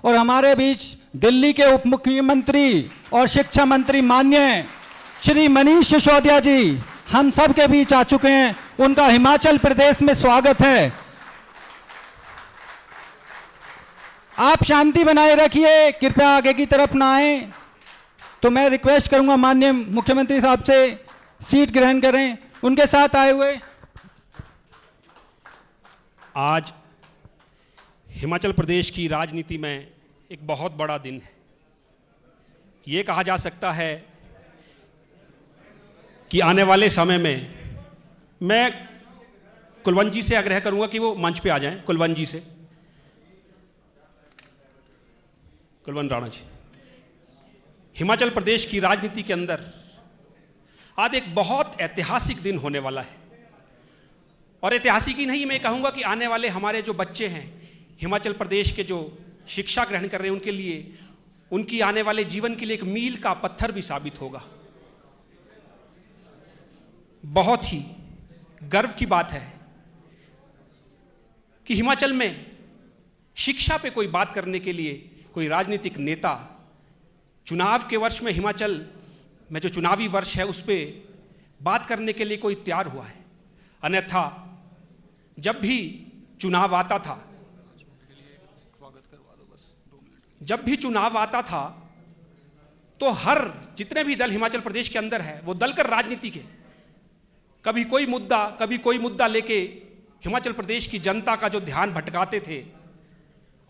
और हमारे बीच दिल्ली के उप मुख्यमंत्री और शिक्षा मंत्री माननीय श्री मनीष सिसोदिया जी हम सब के बीच आ चुके हैं। उनका हिमाचल प्रदेश में स्वागत है। आप शांति बनाए रखिए, कृपया आगे की तरफ ना आए। तो मैं रिक्वेस्ट करूंगा माननीय मुख्यमंत्री साहब से सीट ग्रहण करें। उनके साथ आए हुए आज हिमाचल प्रदेश की राजनीति में एक बहुत बड़ा दिन है। ये कहा जा सकता है कि आने वाले समय में, मैं कुलवंत जी से आग्रह करूंगा कि वो मंच पे आ जाएं। कुलवंत जी से, कुलवंत राणा जी, हिमाचल प्रदेश की राजनीति के अंदर आज एक बहुत ऐतिहासिक दिन होने वाला है। और ऐतिहासिक ही नहीं, मैं कहूंगा कि आने वाले हमारे जो बच्चे हैं हिमाचल प्रदेश के, जो शिक्षा ग्रहण कर रहे हैं, उनके लिए, उनकी आने वाले जीवन के लिए एक मील का पत्थर भी साबित होगा। बहुत ही गर्व की बात है कि हिमाचल में शिक्षा पे कोई बात करने के लिए कोई राजनीतिक नेता चुनाव के वर्ष में, हिमाचल में जो चुनावी वर्ष है उस पर बात करने के लिए कोई तैयार हुआ है। अन्यथा जब भी चुनाव आता था, तो हर जितने भी दल हिमाचल प्रदेश के अंदर है वो दलकर राजनीति के कभी कोई मुद्दा लेके हिमाचल प्रदेश की जनता का जो ध्यान भटकाते थे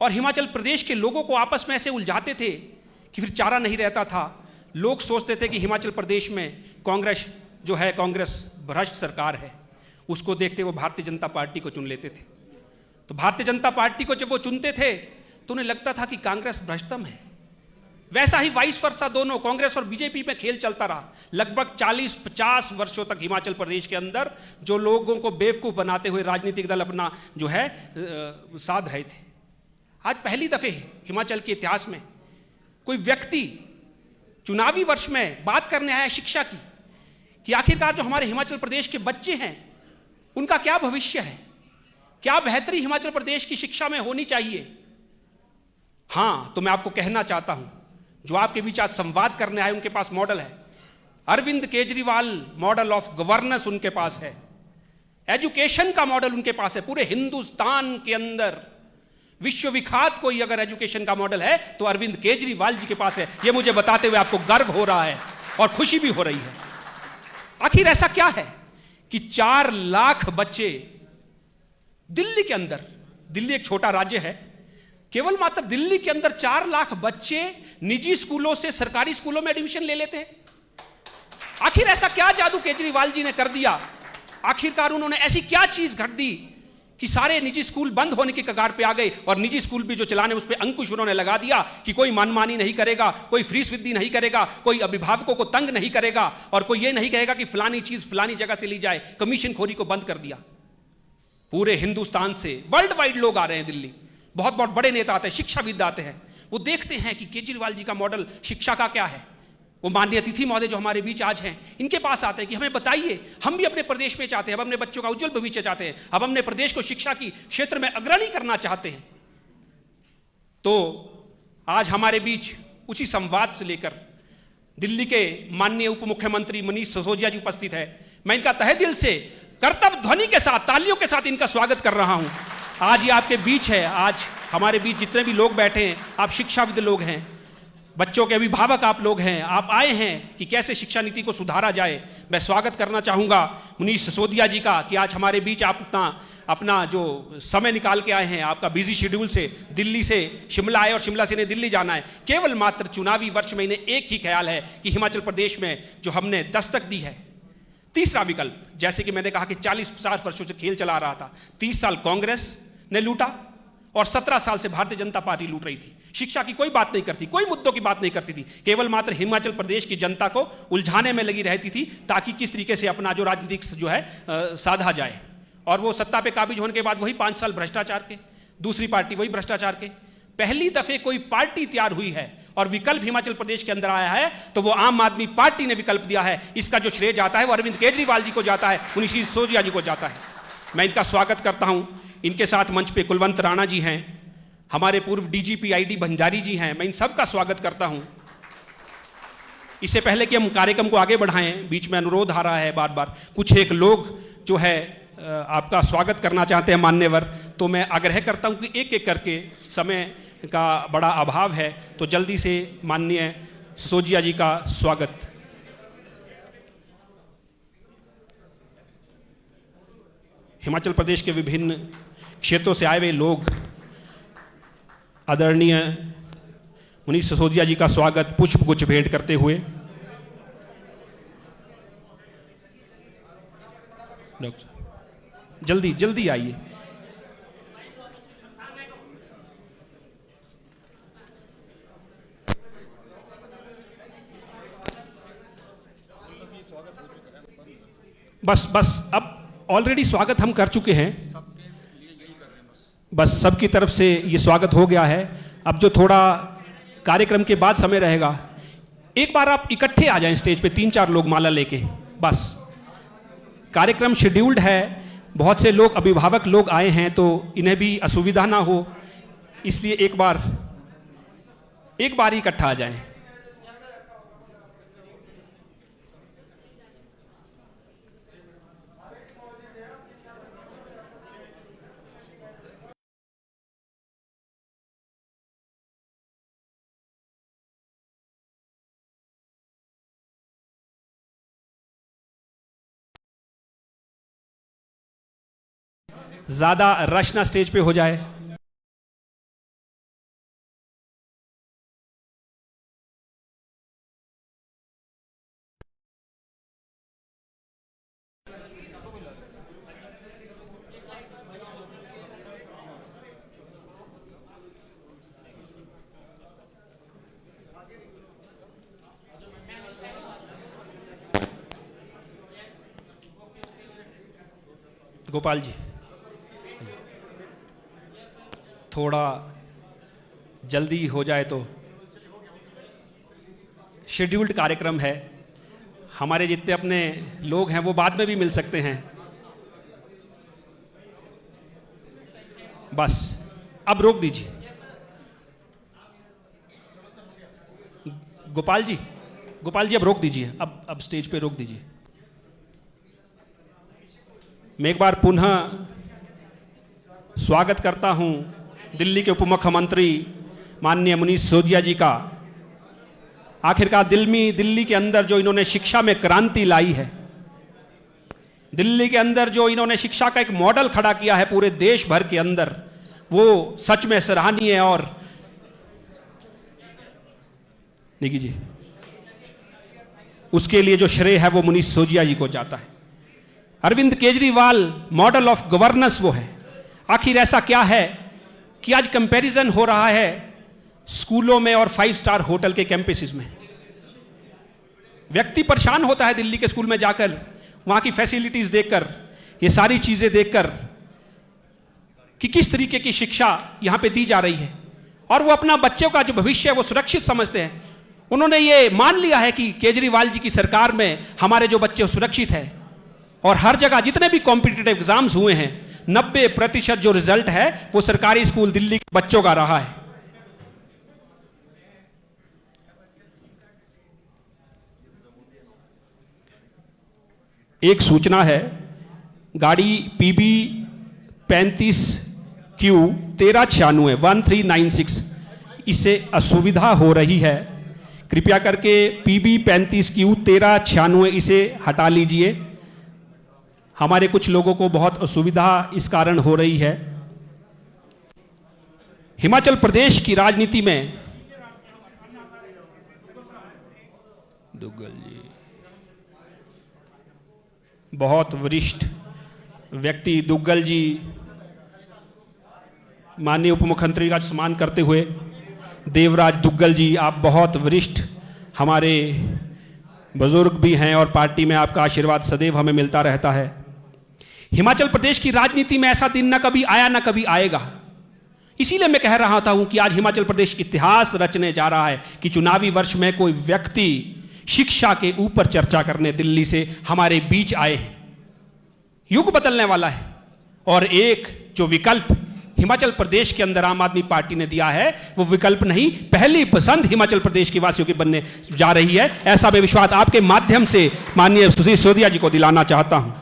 और हिमाचल प्रदेश के लोगों को आपस में ऐसे उलझाते थे कि फिर चारा नहीं रहता था। लोग सोचते थे कि हिमाचल प्रदेश में कांग्रेस जो है, कांग्रेस भ्रष्ट सरकार है, उसको देखते वो भारतीय जनता पार्टी को चुन लेते थे। तो भारतीय जनता पार्टी को जब वो चुनते थे तो उन्हें लगता था कि कांग्रेस भ्रष्टम है। वैसा ही वाइस वर्सा दोनों कांग्रेस और बीजेपी में खेल चलता रहा। लगभग 40-50 वर्षों तक हिमाचल प्रदेश के अंदर जो लोगों को बेवकूफ बनाते हुए राजनीतिक दल अपना जो है साध रहे थे। आज पहली दफे हिमाचल के इतिहास में कोई व्यक्ति चुनावी वर्ष में बात करने आया शिक्षा की, कि आखिरकार जो हमारे हिमाचल प्रदेश के बच्चे हैं उनका क्या भविष्य है, क्या बेहतरी हिमाचल प्रदेश की शिक्षा में होनी चाहिए। हां, तो मैं आपको कहना चाहता हूं, जो आपके बीच आज संवाद करने आए उनके पास मॉडल है। Arvind Kejriwal model of governance उनके पास है। एजुकेशन का मॉडल उनके पास है। पूरे हिंदुस्तान के अंदर विश्व विख्यात कोई अगर एजुकेशन का मॉडल है तो अरविंद केजरीवाल जी के पास है। यह मुझे बताते हुए आपको गर्व हो रहा है और खुशी भी हो रही है। आखिर ऐसा क्या है कि 4 लाख बच्चे दिल्ली के अंदर, दिल्ली एक छोटा राज्य है, केवल मात्र दिल्ली के अंदर 4 लाख बच्चे निजी स्कूलों से सरकारी स्कूलों में एडमिशन ले लेते हैं। आखिर ऐसा क्या जादू केजरीवाल जी ने कर दिया? आखिरकार उन्होंने ऐसी क्या चीज घट दी कि सारे निजी स्कूल बंद होने की कगार पे आ गए और निजी स्कूल भी जो चलाने उस पर अंकुश उन्होंने लगा दिया कि कोई मनमानी नहीं करेगा, कोई फीस वृद्धि नहीं करेगा, कोई अभिभावकों को तंग नहीं करेगा और कोई ये नहीं कहेगा कि फलानी चीज फलानी जगह से ली जाए। कमीशन खोरी को बंद कर दिया। पूरे हिंदुस्तान से वर्ल्ड वाइड लोग आ रहे हैं दिल्ली, बहुत बहुत बड़े नेता आते हैं, शिक्षाविद आते हैं। वो देखते हैं कि केजरीवाल जी का मॉडल शिक्षा का क्या है। वो माननीय अतिथि महोदय जो हमारे बीच आज हैं, इनके पास आते हैं कि हमें बताइए, हम भी अपने प्रदेश में चाहते हैं, हम अपने बच्चों का उज्जवल भविष्य चाहते हैं, हम अपने प्रदेश को शिक्षा की क्षेत्र में अग्रणी करना चाहते हैं। तो आज हमारे बीच उसी संवाद से लेकर दिल्ली के माननीय उप मुख्यमंत्री मनीष सिसोदिया जी उपस्थित है। मैं इनका तहे दिल से कर्तव्य ध्वनि के साथ, तालियों के साथ इनका स्वागत कर रहा हूं। आज ये आपके बीच है। आज हमारे बीच जितने भी लोग बैठे हैं, आप शिक्षाविद लोग हैं, बच्चों के अभिभावक आप लोग हैं, आप आए हैं कि कैसे शिक्षा नीति को सुधारा जाए। मैं स्वागत करना चाहूँगा मनीष सिसोदिया जी का कि आज हमारे बीच आप अपना जो समय निकाल के आए हैं, आपका बिजी शेड्यूल से दिल्ली से शिमला आए और शिमला से इन्हें दिल्ली जाना है। केवल मात्र चुनावी वर्ष में इन्हें एक ही ख्याल है कि हिमाचल प्रदेश में जो हमने दस्तक दी है, तीसरा विकल्प, जैसे कि मैंने कहा कि 40-50 वर्षों से खेल चला रहा था। 30 साल कांग्रेस ने लूटा और 17 साल से भारतीय जनता पार्टी लूट रही थी। शिक्षा की कोई बात नहीं करती, कोई मुद्दों की बात नहीं करती थी, केवल मात्र हिमाचल प्रदेश की जनता को उलझाने में लगी रहती थी ताकि किस तरीके से अपना जो राजनीतिक जो है साधा जाए। और वो सत्ता पे काबिज होने के बाद वही 5 साल भ्रष्टाचार के, दूसरी पार्टी वही भ्रष्टाचार के। पहली दफे कोई पार्टी तैयार हुई है और विकल्प हिमाचल प्रदेश के अंदर आया है तो वो आम आदमी पार्टी ने विकल्प दिया है। इसका जो श्रेय जाता है वो अरविंद केजरीवाल जी को जाता है, मनीष सिसोदिया जी को जाता है। मैं इनका स्वागत करता हूं। इनके साथ मंच पे कुलवंत राणा जी हैं, हमारे पूर्व डीजीपी आईडी भंडारी जी हैं, मैं इन सब का स्वागत करता हूं। इससे पहले कि हम कार्यक्रम को आगे बढ़ाएं, बीच में अनुरोध आ रहा है बार बार, कुछ एक लोग जो है आपका स्वागत करना चाहते हैं मान्यवर, तो मैं आग्रह करता हूं कि एक एक करके, समय का बड़ा अभाव है, तो जल्दी से माननीय सिसोदिया जी का स्वागत। हिमाचल प्रदेश के विभिन्न क्षेत्रों से आए हुए लोग आदरणीय मनीष सिसोदिया जी का स्वागत पुष्प गुच्छ भेंट करते हुए। डॉक्टर जल्दी जल्दी आइए। बस बस अब ऑलरेडी स्वागत हम कर चुके हैं, बस सबकी तरफ से ये स्वागत हो गया है। अब जो थोड़ा कार्यक्रम के बाद समय रहेगा, एक बार आप इकट्ठे आ जाएं स्टेज पे, 3-4 लोग माला लेके। बस कार्यक्रम शेड्यूल्ड है, बहुत से लोग अभिभावक लोग आए हैं तो इन्हें भी असुविधा ना हो, इसलिए एक बार ही इकट्ठा आ जाएं। ज्यादा रश ना स्टेज पे हो जाए। गोपाल जी थोड़ा जल्दी हो जाए तो, शेड्यूल्ड कार्यक्रम है, हमारे जितने अपने लोग हैं वो बाद में भी मिल सकते हैं। बस अब रोक दीजिए। गोपाल जी अब रोक दीजिए, अब स्टेज पे रोक दीजिए। मैं एक बार पुनः स्वागत करता हूं दिल्ली के उप मुख्यमंत्री माननीय मनीष सिसोदिया जी का। आखिरकार दिल्ली के अंदर जो इन्होंने शिक्षा में क्रांति लाई है, दिल्ली के अंदर जो इन्होंने शिक्षा का एक मॉडल खड़ा किया है पूरे देश भर के अंदर, वो सच में सराहनीय है। और निकी जी, उसके लिए जो श्रेय है वो मनीष सिसोदिया जी को जाता है। Arvind Kejriwal model of governance वो है। आखिर ऐसा क्या है कि आज कंपैरिजन हो रहा है स्कूलों में और 5 स्टार होटल के कैंपसेस में। व्यक्ति परेशान होता है दिल्ली के स्कूल में जाकर, वहां की फैसिलिटीज देखकर, ये सारी चीजें देखकर कि किस तरीके की शिक्षा यहां पे दी जा रही है, और वो अपना बच्चों का जो भविष्य है वो सुरक्षित समझते हैं। उन्होंने ये मान लिया है कि केजरीवाल जी की सरकार में हमारे जो बच्चे सुरक्षित है, और हर जगह जितने भी कॉम्पिटिटिव एग्जाम्स हुए हैं 90% जो रिजल्ट है वो सरकारी स्कूल दिल्ली के बच्चों का रहा है। एक सूचना है, गाड़ी PB 35Q 1396 इससे असुविधा हो रही है, कृपया करके PB 35Q 1396 इसे हटा लीजिए। हमारे कुछ लोगों को बहुत असुविधा इस कारण हो रही है। हिमाचल प्रदेश की राजनीति में दुग्गल जी बहुत वरिष्ठ व्यक्ति, दुग्गल जी माननीय उप मुख्यमंत्री का सम्मान करते हुए, देवराज दुग्गल जी आप बहुत वरिष्ठ हमारे बुजुर्ग भी हैं और पार्टी में आपका आशीर्वाद सदैव हमें मिलता रहता है। हिमाचल प्रदेश की राजनीति में ऐसा दिन ना कभी आया ना कभी आएगा, इसीलिए मैं कह रहा था कि आज हिमाचल प्रदेश इतिहास रचने जा रहा है कि चुनावी वर्ष में कोई व्यक्ति शिक्षा के ऊपर चर्चा करने दिल्ली से हमारे बीच आए हैं। युग बदलने वाला है और एक जो विकल्प हिमाचल प्रदेश के अंदर आम आदमी पार्टी ने दिया है वो विकल्प नहीं, पहली पसंद हिमाचल प्रदेश के वासियों की बनने जा रही है। ऐसा मैं विश्वास आपके माध्यम से माननीय सुशील सिसोदिया जी को दिलाना चाहता हूं।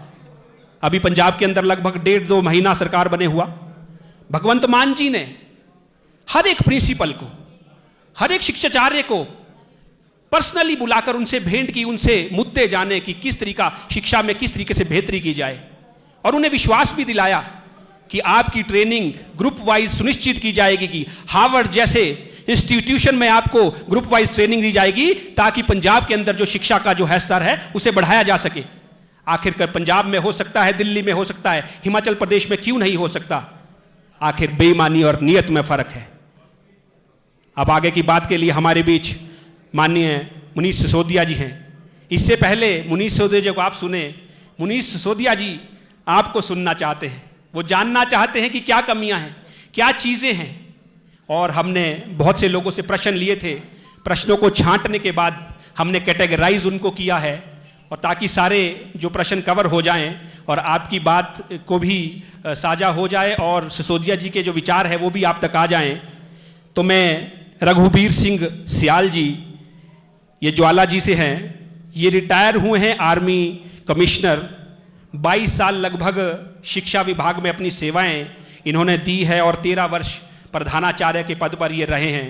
अभी पंजाब के अंदर लगभग 1.5-2 महीना सरकार बने हुआ, भगवंत मान जी ने हर एक प्रिंसिपल को, हर एक शिक्षाचार्य को पर्सनली बुलाकर उनसे भेंट की, उनसे मुद्दे जाने कि किस तरीका शिक्षा में किस तरीके से बेहतरी की जाए, और उन्हें विश्वास भी दिलाया कि आपकी ट्रेनिंग ग्रुप वाइज सुनिश्चित की जाएगी कि हार्वर्ड जैसे इंस्टीट्यूशन में आपको ग्रुप वाइज ट्रेनिंग दी जाएगी ताकि पंजाब के अंदर जो शिक्षा का जो है स्तर है उसे बढ़ाया जा सके। आखिरकार पंजाब में हो सकता है, दिल्ली में हो सकता है, हिमाचल प्रदेश में क्यों नहीं हो सकता? आखिर बेईमानी और नियत में फर्क है। अब आगे की बात के लिए हमारे बीच माननीय मनीष सिसोदिया जी हैं। इससे पहले मनीष सिसोदिया जी को आप सुने, मनीष सिसोदिया जी आपको सुनना चाहते हैं, वो जानना चाहते हैं कि क्या कमियां हैं, क्या चीजें हैं। और हमने बहुत से लोगों से प्रश्न लिए थे, प्रश्नों को छांटने के बाद हमने कैटेगराइज उनको किया है, और ताकि सारे जो प्रश्न कवर हो जाएं और आपकी बात को भी साझा हो जाए और सिसोदिया जी के जो विचार है वो भी आप तक आ जाएं। तो मैं रघुवीर सिंह सियाल जी, ये ज्वाला जी से हैं, ये रिटायर हुए हैं आर्मी कमिश्नर, 22 साल लगभग शिक्षा विभाग में अपनी सेवाएं इन्होंने दी है और 13 वर्ष प्रधानाचार्य के पद पर ये रहे हैं।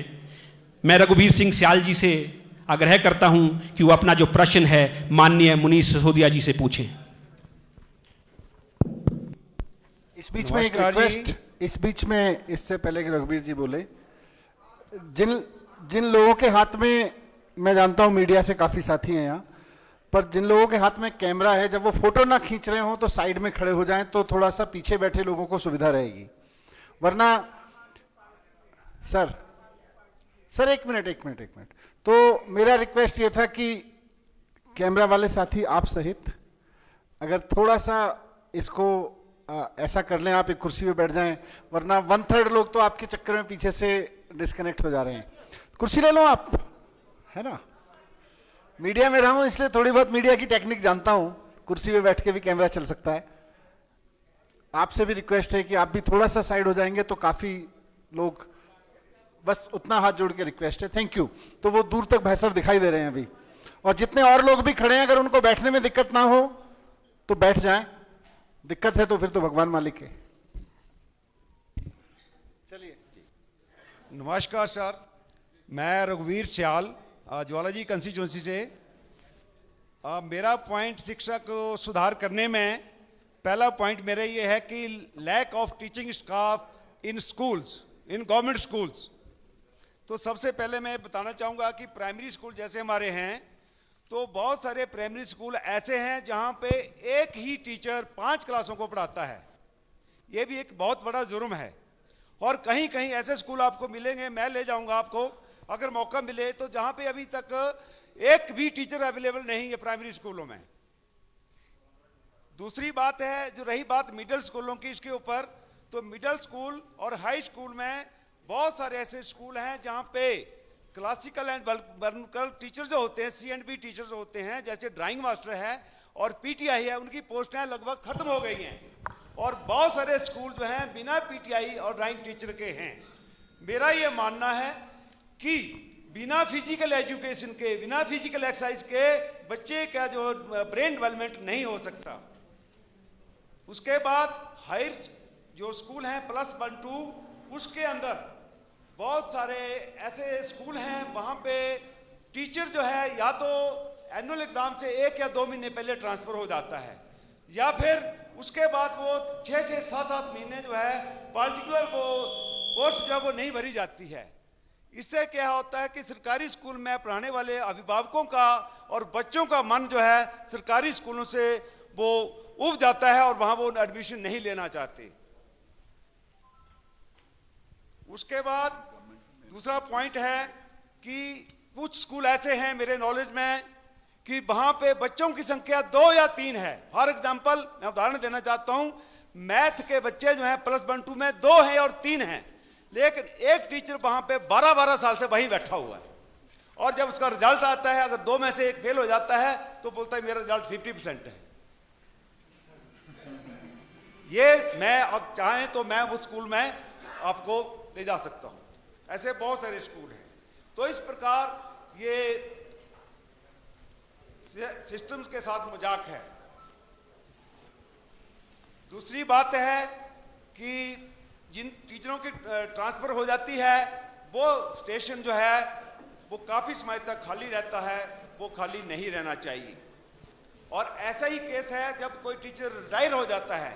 मैं रघुवीर सिंह सियाल जी से आग्रह करता हूं कि वो अपना जो प्रश्न है माननीय मनीष सिसोदिया जी से पूछें। इस बीच में एक रिक्वेस्ट, इस बीच में इससे पहले कि रघुवीर जी बोले, जिन लोगों के हाथ में, मैं जानता हूं मीडिया से काफी साथी हैं यहाँ पर, जिन लोगों के हाथ में कैमरा है, जब वो फोटो ना खींच रहे हो तो साइड में खड़े हो जाएं तो थोड़ा सा पीछे बैठे लोगों को सुविधा रहेगी। वरना सर एक मिनट। तो मेरा रिक्वेस्ट ये था कि कैमरा वाले साथी आप सहित अगर थोड़ा सा इसको ऐसा कर लें, आप एक कुर्सी पे बैठ जाएं, वरना 1/3 लोग तो आपके चक्कर में पीछे से डिस्कनेक्ट हो जा रहे हैं। कुर्सी ले लो आप, है ना। मीडिया में रहा हूं इसलिए थोड़ी बहुत मीडिया की टेक्निक जानता हूं, कुर्सी पे बैठ के भी कैमरा चल सकता है। आपसे भी रिक्वेस्ट है कि आप भी थोड़ा सा साइड हो जाएंगे तो काफी लोग, बस उतना हाथ जोड़ के रिक्वेस्ट है। Thank you. तो वो दूर तक भाई साहब दिखाई दे रहे हैं अभी, और जितने और लोग भी खड़े हैं अगर उनको बैठने में दिक्कत ना हो तो बैठ जाएं, दिक्कत है तो फिर तो भगवान मालिक है। चलिए। नमस्कार सर, मैं रघुवीर सियाल, ज्वाला जी कंस्टिट्यूंसी से। मेरा पॉइंट शिक्षा को सुधार करने में, पहला पॉइंट मेरा ये है कि lack of teaching staff in schools, in government schools. तो सबसे पहले मैं बताना चाहूँगा कि प्राइमरी स्कूल जैसे हमारे हैं, तो बहुत सारे प्राइमरी स्कूल ऐसे हैं जहाँ पे एक ही टीचर 5 क्लासों को पढ़ाता है। ये भी एक बहुत बड़ा जुर्म है। और कहीं कहीं ऐसे स्कूल आपको मिलेंगे, मैं ले जाऊँगा आपको अगर मौका मिले, तो जहाँ पे अभी तक एक भी टीचर अवेलेबल नहीं है प्राइमरी स्कूलों में। दूसरी बात है, जो रही बात मिडिल स्कूलों की, इसके ऊपर, तो मिडिल स्कूल और हाई स्कूल में बहुत सारे ऐसे स्कूल हैं जहाँ पे क्लासिकल एंड वर्नाकुलर टीचर जो होते हैं, C&B टीचर जो होते हैं, जैसे ड्राइंग मास्टर है और PTI है, उनकी पोस्टें लगभग खत्म हो गई हैं। और बहुत सारे स्कूल जो हैं बिना PTI और ड्राइंग टीचर के हैं। मेरा ये मानना है कि बिना फिजिकल एजुकेशन के, बिना फिजिकल एक्सरसाइज के बच्चे का जो ब्रेन डेवलपमेंट नहीं हो सकता। उसके बाद हायर जो स्कूल हैं +1-2, उसके अंदर बहुत सारे ऐसे स्कूल हैं वहाँ पे टीचर जो है या तो एनुअल एग्जाम से 1 या 2 महीने पहले ट्रांसफर हो जाता है, या फिर उसके बाद वो 6-6, 7-7 महीने जो है पार्टिकुलर वो पोस्ट जो है वो नहीं भरी जाती है। इससे क्या होता है कि सरकारी स्कूल में पढ़ाने वाले अभिभावकों का और बच्चों का मन जो है सरकारी स्कूलों से वो उब जाता है और वहाँ वो एडमिशन नहीं लेना चाहते। उसके बाद दूसरा पॉइंट है कि कुछ स्कूल ऐसे हैं मेरे नॉलेज में कि वहां पे बच्चों की संख्या 2 या 3 है। फॉर एग्जांपल मैं उदाहरण देना चाहता हूं, मैथ के बच्चे जो हैं +1-2 में 2 हैं और 3 हैं, लेकिन एक टीचर वहां पे 12-12 साल से वहीं बैठा हुआ है, और जब उसका रिजल्ट आता है अगर 2 में से 1 फेल हो जाता है तो बोलता है मेरा रिजल्ट 50% है। ये मैं अब चाहें तो मैं उस स्कूल में आपको ले जा सकता हूं। ऐसे बहुत सारे स्कूल हैं। तो इस प्रकार ये सिस्टम्स के साथ मजाक है। दूसरी बात है कि जिन टीचरों की ट्रांसफर हो जाती है वो स्टेशन जो है वो काफी समय तक खाली रहता है, वो खाली नहीं रहना चाहिए। और ऐसा ही केस है जब कोई टीचर रिटायर हो जाता है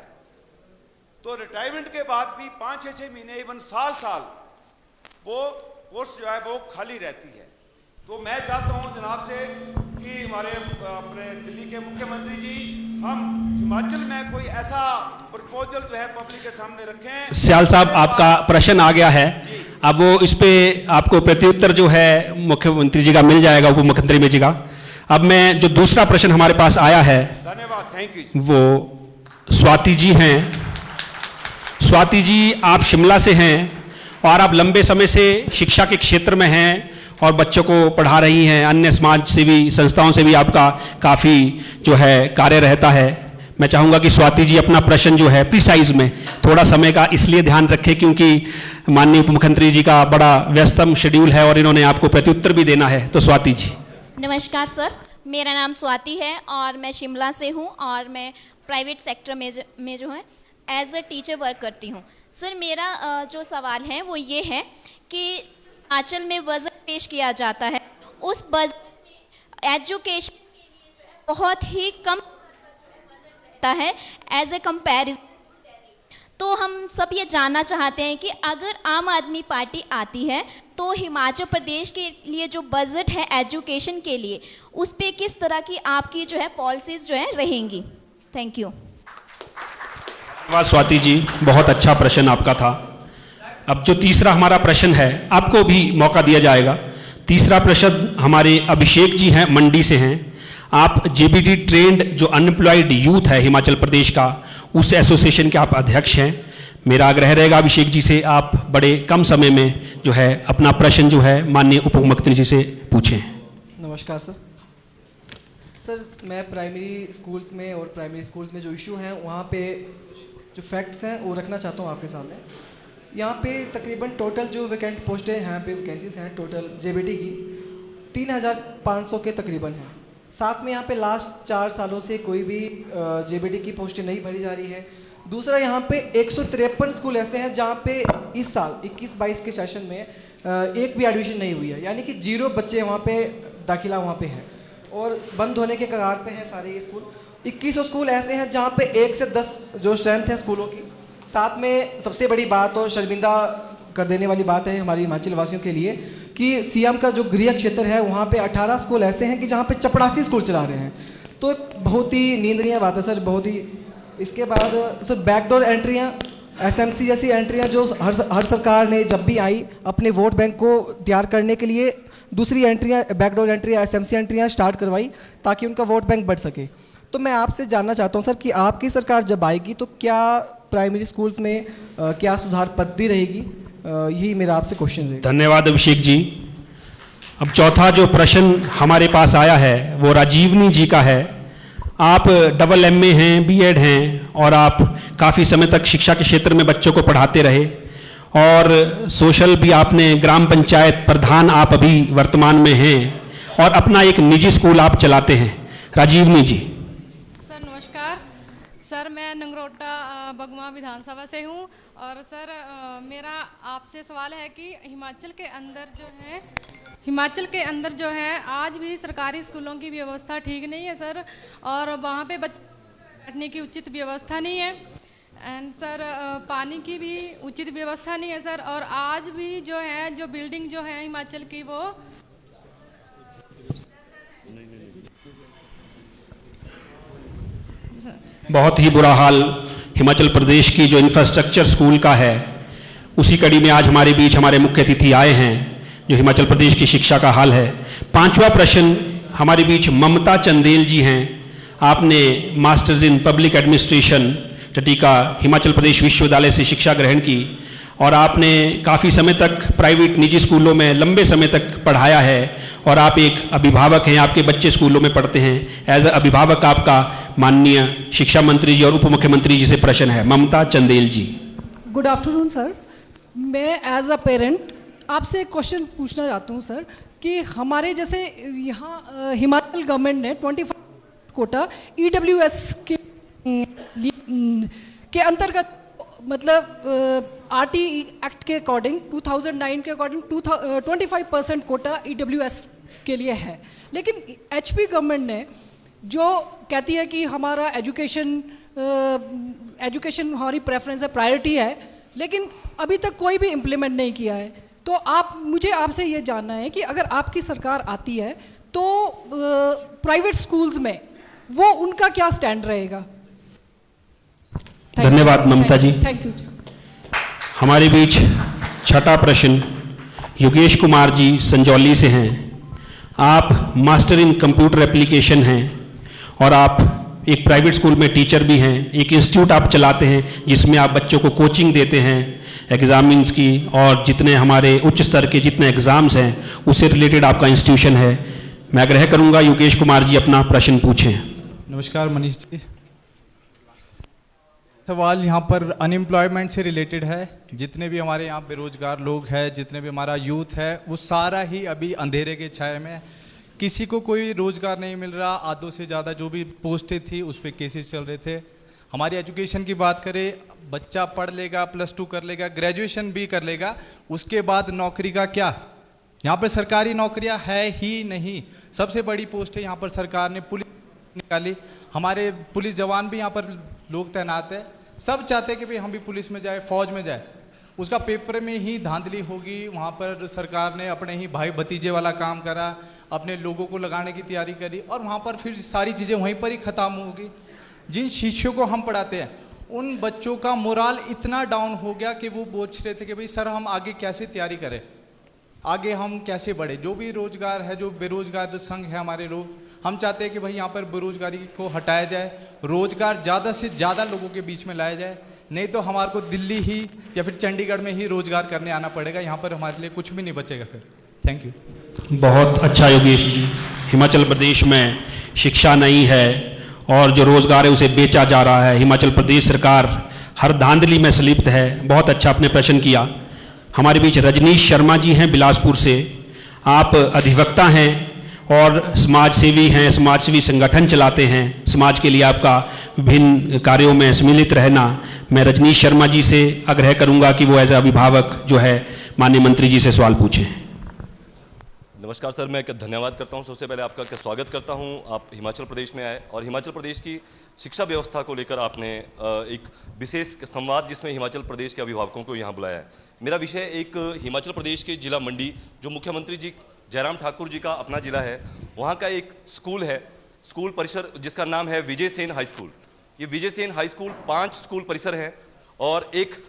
तो रिटायरमेंट के बाद भी 5-6 महीने इवन साल वो पोस्ट जो है वो खाली रहती है। तो मैं चाहता हूं जनाब से कि हमारे अपने दिल्ली के मुख्यमंत्री जी हम हिमाचल में कोई ऐसा प्रपोजल जो है पब्लिक के सामने रखें। सियाल साहब, आपका प्रश्न आ गया है, अब वो इस पे आपको प्रत्युत्तर जो है मुख्यमंत्री जी का मिल जाएगा, उप मुख्यमंत्री जी का। अब मैं जो दूसरा प्रश्न हमारे पास आया है, धन्यवाद, थैंक यू, वो स्वाति जी हैं। स्वाति जी, आप शिमला से हैं और आप लंबे समय से शिक्षा के क्षेत्र में हैं और बच्चों को पढ़ा रही हैं। अन्य समाज सेवी संस्थाओं से भी आपका काफ़ी जो है कार्य रहता है। मैं चाहूँगा कि स्वाति जी अपना प्रश्न जो है प्रिसाइज में, थोड़ा समय का इसलिए ध्यान रखें क्योंकि माननीय उप मुख्यमंत्री जी का बड़ा व्यस्तम शेड्यूल है और इन्होंने आपको प्रत्युत्तर भी देना है। तो स्वाति जी। नमस्कार सर, मेरा नाम स्वाति है और मैं शिमला से हूँ और मैं प्राइवेट सेक्टर में जो है एज अ टीचर वर्क करती हूँ। सर, मेरा जो सवाल है वो ये है कि हिमाचल में बजट पेश किया जाता है, उस बजट में एजुकेशन के लिए जो है बहुत ही कम रहता है एज ए कंपैरिजन। तो हम सब ये जानना चाहते हैं कि अगर आम आदमी पार्टी आती है तो हिमाचल प्रदेश के लिए जो बजट है एजुकेशन के लिए, उस पर किस तरह की आपकी जो है पॉलिसीज जो है रहेंगी। Thank you. धन्यवाद स्वाति जी, बहुत अच्छा प्रश्न आपका था। अब जो तीसरा हमारा प्रश्न है, आपको भी मौका दिया जाएगा। तीसरा प्रश्न हमारे अभिषेक जी हैं, मंडी से हैं। आप जेबीटी ट्रेंड जो अनएम्प्लॉयड यूथ है हिमाचल प्रदेश का, उस एसोसिएशन के आप अध्यक्ष हैं। मेरा आग्रह रहेगा अभिषेक जी से, आप बड़े कम समय में जो है अपना प्रश्न जो है माननीय उप मुख्यमंत्री जी से पूछें। नमस्कार सर। सर, मैं प्राइमरी स्कूल्स में और प्राइमरी स्कूल्स में जो इशू हैं वहाँ पे जो फैक्ट्स हैं वो रखना चाहता हूँ आपके सामने। यहाँ पे तकरीबन टोटल जो वैकेंट पोस्टें यहाँ पे वैकेंसीज हैं टोटल जेबीटी की 3500 के तकरीबन हैं। साथ में यहाँ पे लास्ट 4 सालों से कोई भी जेबीटी की पोस्टें नहीं भरी जा रही है। दूसरा, यहाँ पे 153 स्कूल ऐसे हैं जहाँ पे इस साल 21-22 के सेशन में एक भी एडमिशन नहीं हुई है, यानी कि 0 बच्चे वहाँ पे दाखिला वहाँ पे है और बंद होने के कगार पे हैं सारे ये स्कूल। 2100 स्कूल ऐसे हैं जहाँ पे 1 से 10 जो स्ट्रेंथ है स्कूलों की। साथ में सबसे बड़ी बात और शर्मिंदा कर देने वाली बात है हमारी हिमाचल वासियों के लिए कि सीएम का जो गृह क्षेत्र है वहाँ पे 18 स्कूल ऐसे हैं कि जहाँ पे 84 स्कूल चला रहे हैं। तो बहुत ही नींदनीय बात है सर, बहुत ही। इसके बाद सर, बैकडोर एंट्रियाँ, एसएमसी जैसी एंट्रियाँ जो हर सरकार ने जब भी आई अपने वोट बैंक को तैयार करने के लिए दूसरी एंट्रियाँ, बैकडोर एंट्रियाँ, एसएमसी एंट्रियाँ स्टार्ट करवाई ताकि उनका वोट बैंक बढ़ सके। तो मैं आपसे जानना चाहता हूँ सर कि आपकी सरकार जब आएगी तो क्या प्राइमरी स्कूल्स में क्या सुधार पद्धति रहेगी, यही मेरा आपसे क्वेश्चन है। धन्यवाद अभिषेक जी। अब चौथा जो प्रश्न हमारे पास आया है वो राजीवनी जी का है। आप डबल MA हैं, BEd हैं और आप काफ़ी समय तक शिक्षा के क्षेत्र में बच्चों को पढ़ाते रहे और सोशल भी आपने, ग्राम पंचायत प्रधान आप अभी वर्तमान में हैं और अपना एक निजी स्कूल आप चलाते हैं। राजीवनी जी। सर, मैं नंगरोटा बगवा विधानसभा से हूँ और सर मेरा आपसे सवाल है कि हिमाचल के अंदर जो है आज भी सरकारी स्कूलों की व्यवस्था ठीक नहीं है सर, और वहाँ पे बैठने की उचित व्यवस्था नहीं है एंड सर पानी की भी उचित व्यवस्था नहीं है सर, और आज भी जो है जो बिल्डिंग जो है हिमाचल की वो बहुत ही बुरा हाल हिमाचल प्रदेश की जो इंफ्रास्ट्रक्चर स्कूल का है। उसी कड़ी में आज हमारे बीच हमारे मुख्य अतिथि आए हैं जो हिमाचल प्रदेश की शिक्षा का हाल है। 5वां प्रश्न हमारे बीच ममता चंदेल जी हैं। आपने मास्टर्स इन पब्लिक एडमिनिस्ट्रेशन टटीका हिमाचल प्रदेश विश्वविद्यालय से शिक्षा ग्रहण की और आपने काफ़ी समय तक प्राइवेट निजी स्कूलों में लंबे समय तक पढ़ाया है और आप एक अभिभावक हैं, आपके बच्चे स्कूलों में पढ़ते हैं। एज अ अभिभावक आपका माननीय शिक्षा मंत्री जी और उप मुख्यमंत्री जी से प्रश्न है। ममता चंदेल जी। गुड आफ्टरनून सर, मैं एज अ पेरेंट आपसे एक क्वेश्चन पूछना चाहता हूँ सर कि हमारे जैसे यहाँ हिमाचल गवर्नमेंट ने 25 कोटा EWS के अंतर्गत मतलब RT एक्ट के अकॉर्डिंग 2009 के अकॉर्डिंग 25% कोटा EWS के लिए है, लेकिन HP गवर्नमेंट ने जो कहती है कि हमारा एजुकेशन हमारी प्रेफरेंस है, प्रायोरिटी है, लेकिन अभी तक कोई भी इम्प्लीमेंट नहीं किया है। तो मुझे आपसे ये जानना है कि अगर आपकी सरकार आती है तो प्राइवेट स्कूल्स में वो उनका क्या स्टैंड रहेगा? धन्यवाद ममता जी। Thank you. हमारे बीच छठा प्रश्न योगेश कुमार जी संजौली से हैं। आप मास्टर इन कंप्यूटर एप्लीकेशन हैं और आप एक प्राइवेट स्कूल में टीचर भी हैं, एक इंस्टीट्यूट आप चलाते हैं जिसमें आप बच्चों को कोचिंग देते हैं एग्जामिन्स की, और जितने हमारे उच्च स्तर के जितने एग्ज़ाम्स हैं उससे रिलेटेड आपका इंस्टीट्यूशन है। मैं आग्रह करूंगा योगेश कुमार जी अपना प्रश्न पूछें। नमस्कार मनीष जी। सवाल यहाँ पर अनएम्प्लॉयमेंट से रिलेटेड है। जितने भी हमारे यहाँ बेरोजगार लोग हैं, जितने भी हमारा यूथ है, वो सारा ही अभी अंधेरे के छाए में है। किसी को कोई रोज़गार नहीं मिल रहा। आधों से ज़्यादा जो भी पोस्टें थी उस पर केसेस चल रहे थे। हमारी एजुकेशन की बात करें, बच्चा पढ़ लेगा, +2 कर लेगा, ग्रेजुएशन भी कर लेगा, उसके बाद नौकरी का क्या? यहाँ पर सरकारी नौकरियाँ है ही नहीं। सबसे बड़ी पोस्ट है यहाँ पर सरकार ने पुलिस निकाली। हमारे पुलिस जवान भी यहाँ पर लोग तैनात है। सब चाहते हैं कि भाई हम भी पुलिस में जाए, फौज में जाए। उसका पेपर में ही धांधली होगी। वहाँ पर सरकार ने अपने ही भाई भतीजे वाला काम करा, अपने लोगों को लगाने की तैयारी करी, और वहाँ पर फिर सारी चीज़ें वहीं पर ही ख़त्म होगी। जिन शिष्यों को हम पढ़ाते हैं उन बच्चों का मोराल इतना डाउन हो गया कि वो पूछ रहे थे कि भाई सर हम आगे कैसे तैयारी करें, आगे हम कैसे बढ़े। जो भी रोजगार है, जो बेरोजगार संघ है हमारे लोग, हम चाहते हैं कि भाई यहाँ पर बेरोजगारी को हटाया जाए, रोजगार ज़्यादा से ज़्यादा लोगों के बीच में लाया जाए। नहीं तो हमारे को दिल्ली ही या फिर चंडीगढ़ में ही रोजगार करने आना पड़ेगा। यहाँ पर हमारे लिए कुछ भी नहीं बचेगा फिर। Thank you. बहुत अच्छा योगेश जी। हिमाचल प्रदेश में शिक्षा नहीं है और जो रोजगार है उसे बेचा जा रहा है। हिमाचल प्रदेश सरकार हर धांधली में संलिप्त है। बहुत अच्छा आपने प्रश्न किया। हमारे बीच रजनीश शर्मा जी हैं बिलासपुर से। आप अधिवक्ता हैं और समाज सेवी हैं, समाज सेवी संगठन चलाते हैं। समाज के लिए आपका विभिन्न कार्यों में सम्मिलित रहना। मैं रजनीश शर्मा जी से आग्रह करूंगा कि वो एज अभिभावक जो है माननीय मंत्री जी से सवाल पूछें। नमस्कार सर, मैं धन्यवाद करता हूं। सबसे पहले आपका स्वागत करता हूं। आप हिमाचल प्रदेश में आए और हिमाचल प्रदेश की शिक्षा व्यवस्था को लेकर आपने एक विशेष संवाद जिसमें हिमाचल प्रदेश के अभिभावकों को यहाँ बुलाया है। मेरा विषय एक हिमाचल प्रदेश के जिला मंडी, जो मुख्यमंत्री जी जयराम ठाकुर जी का अपना जिला है, वहाँ का एक स्कूल है, स्कूल परिसर जिसका नाम है विजय सेन हाई स्कूल। ये Vijay Sen high school 5 school परिसर हैं और एक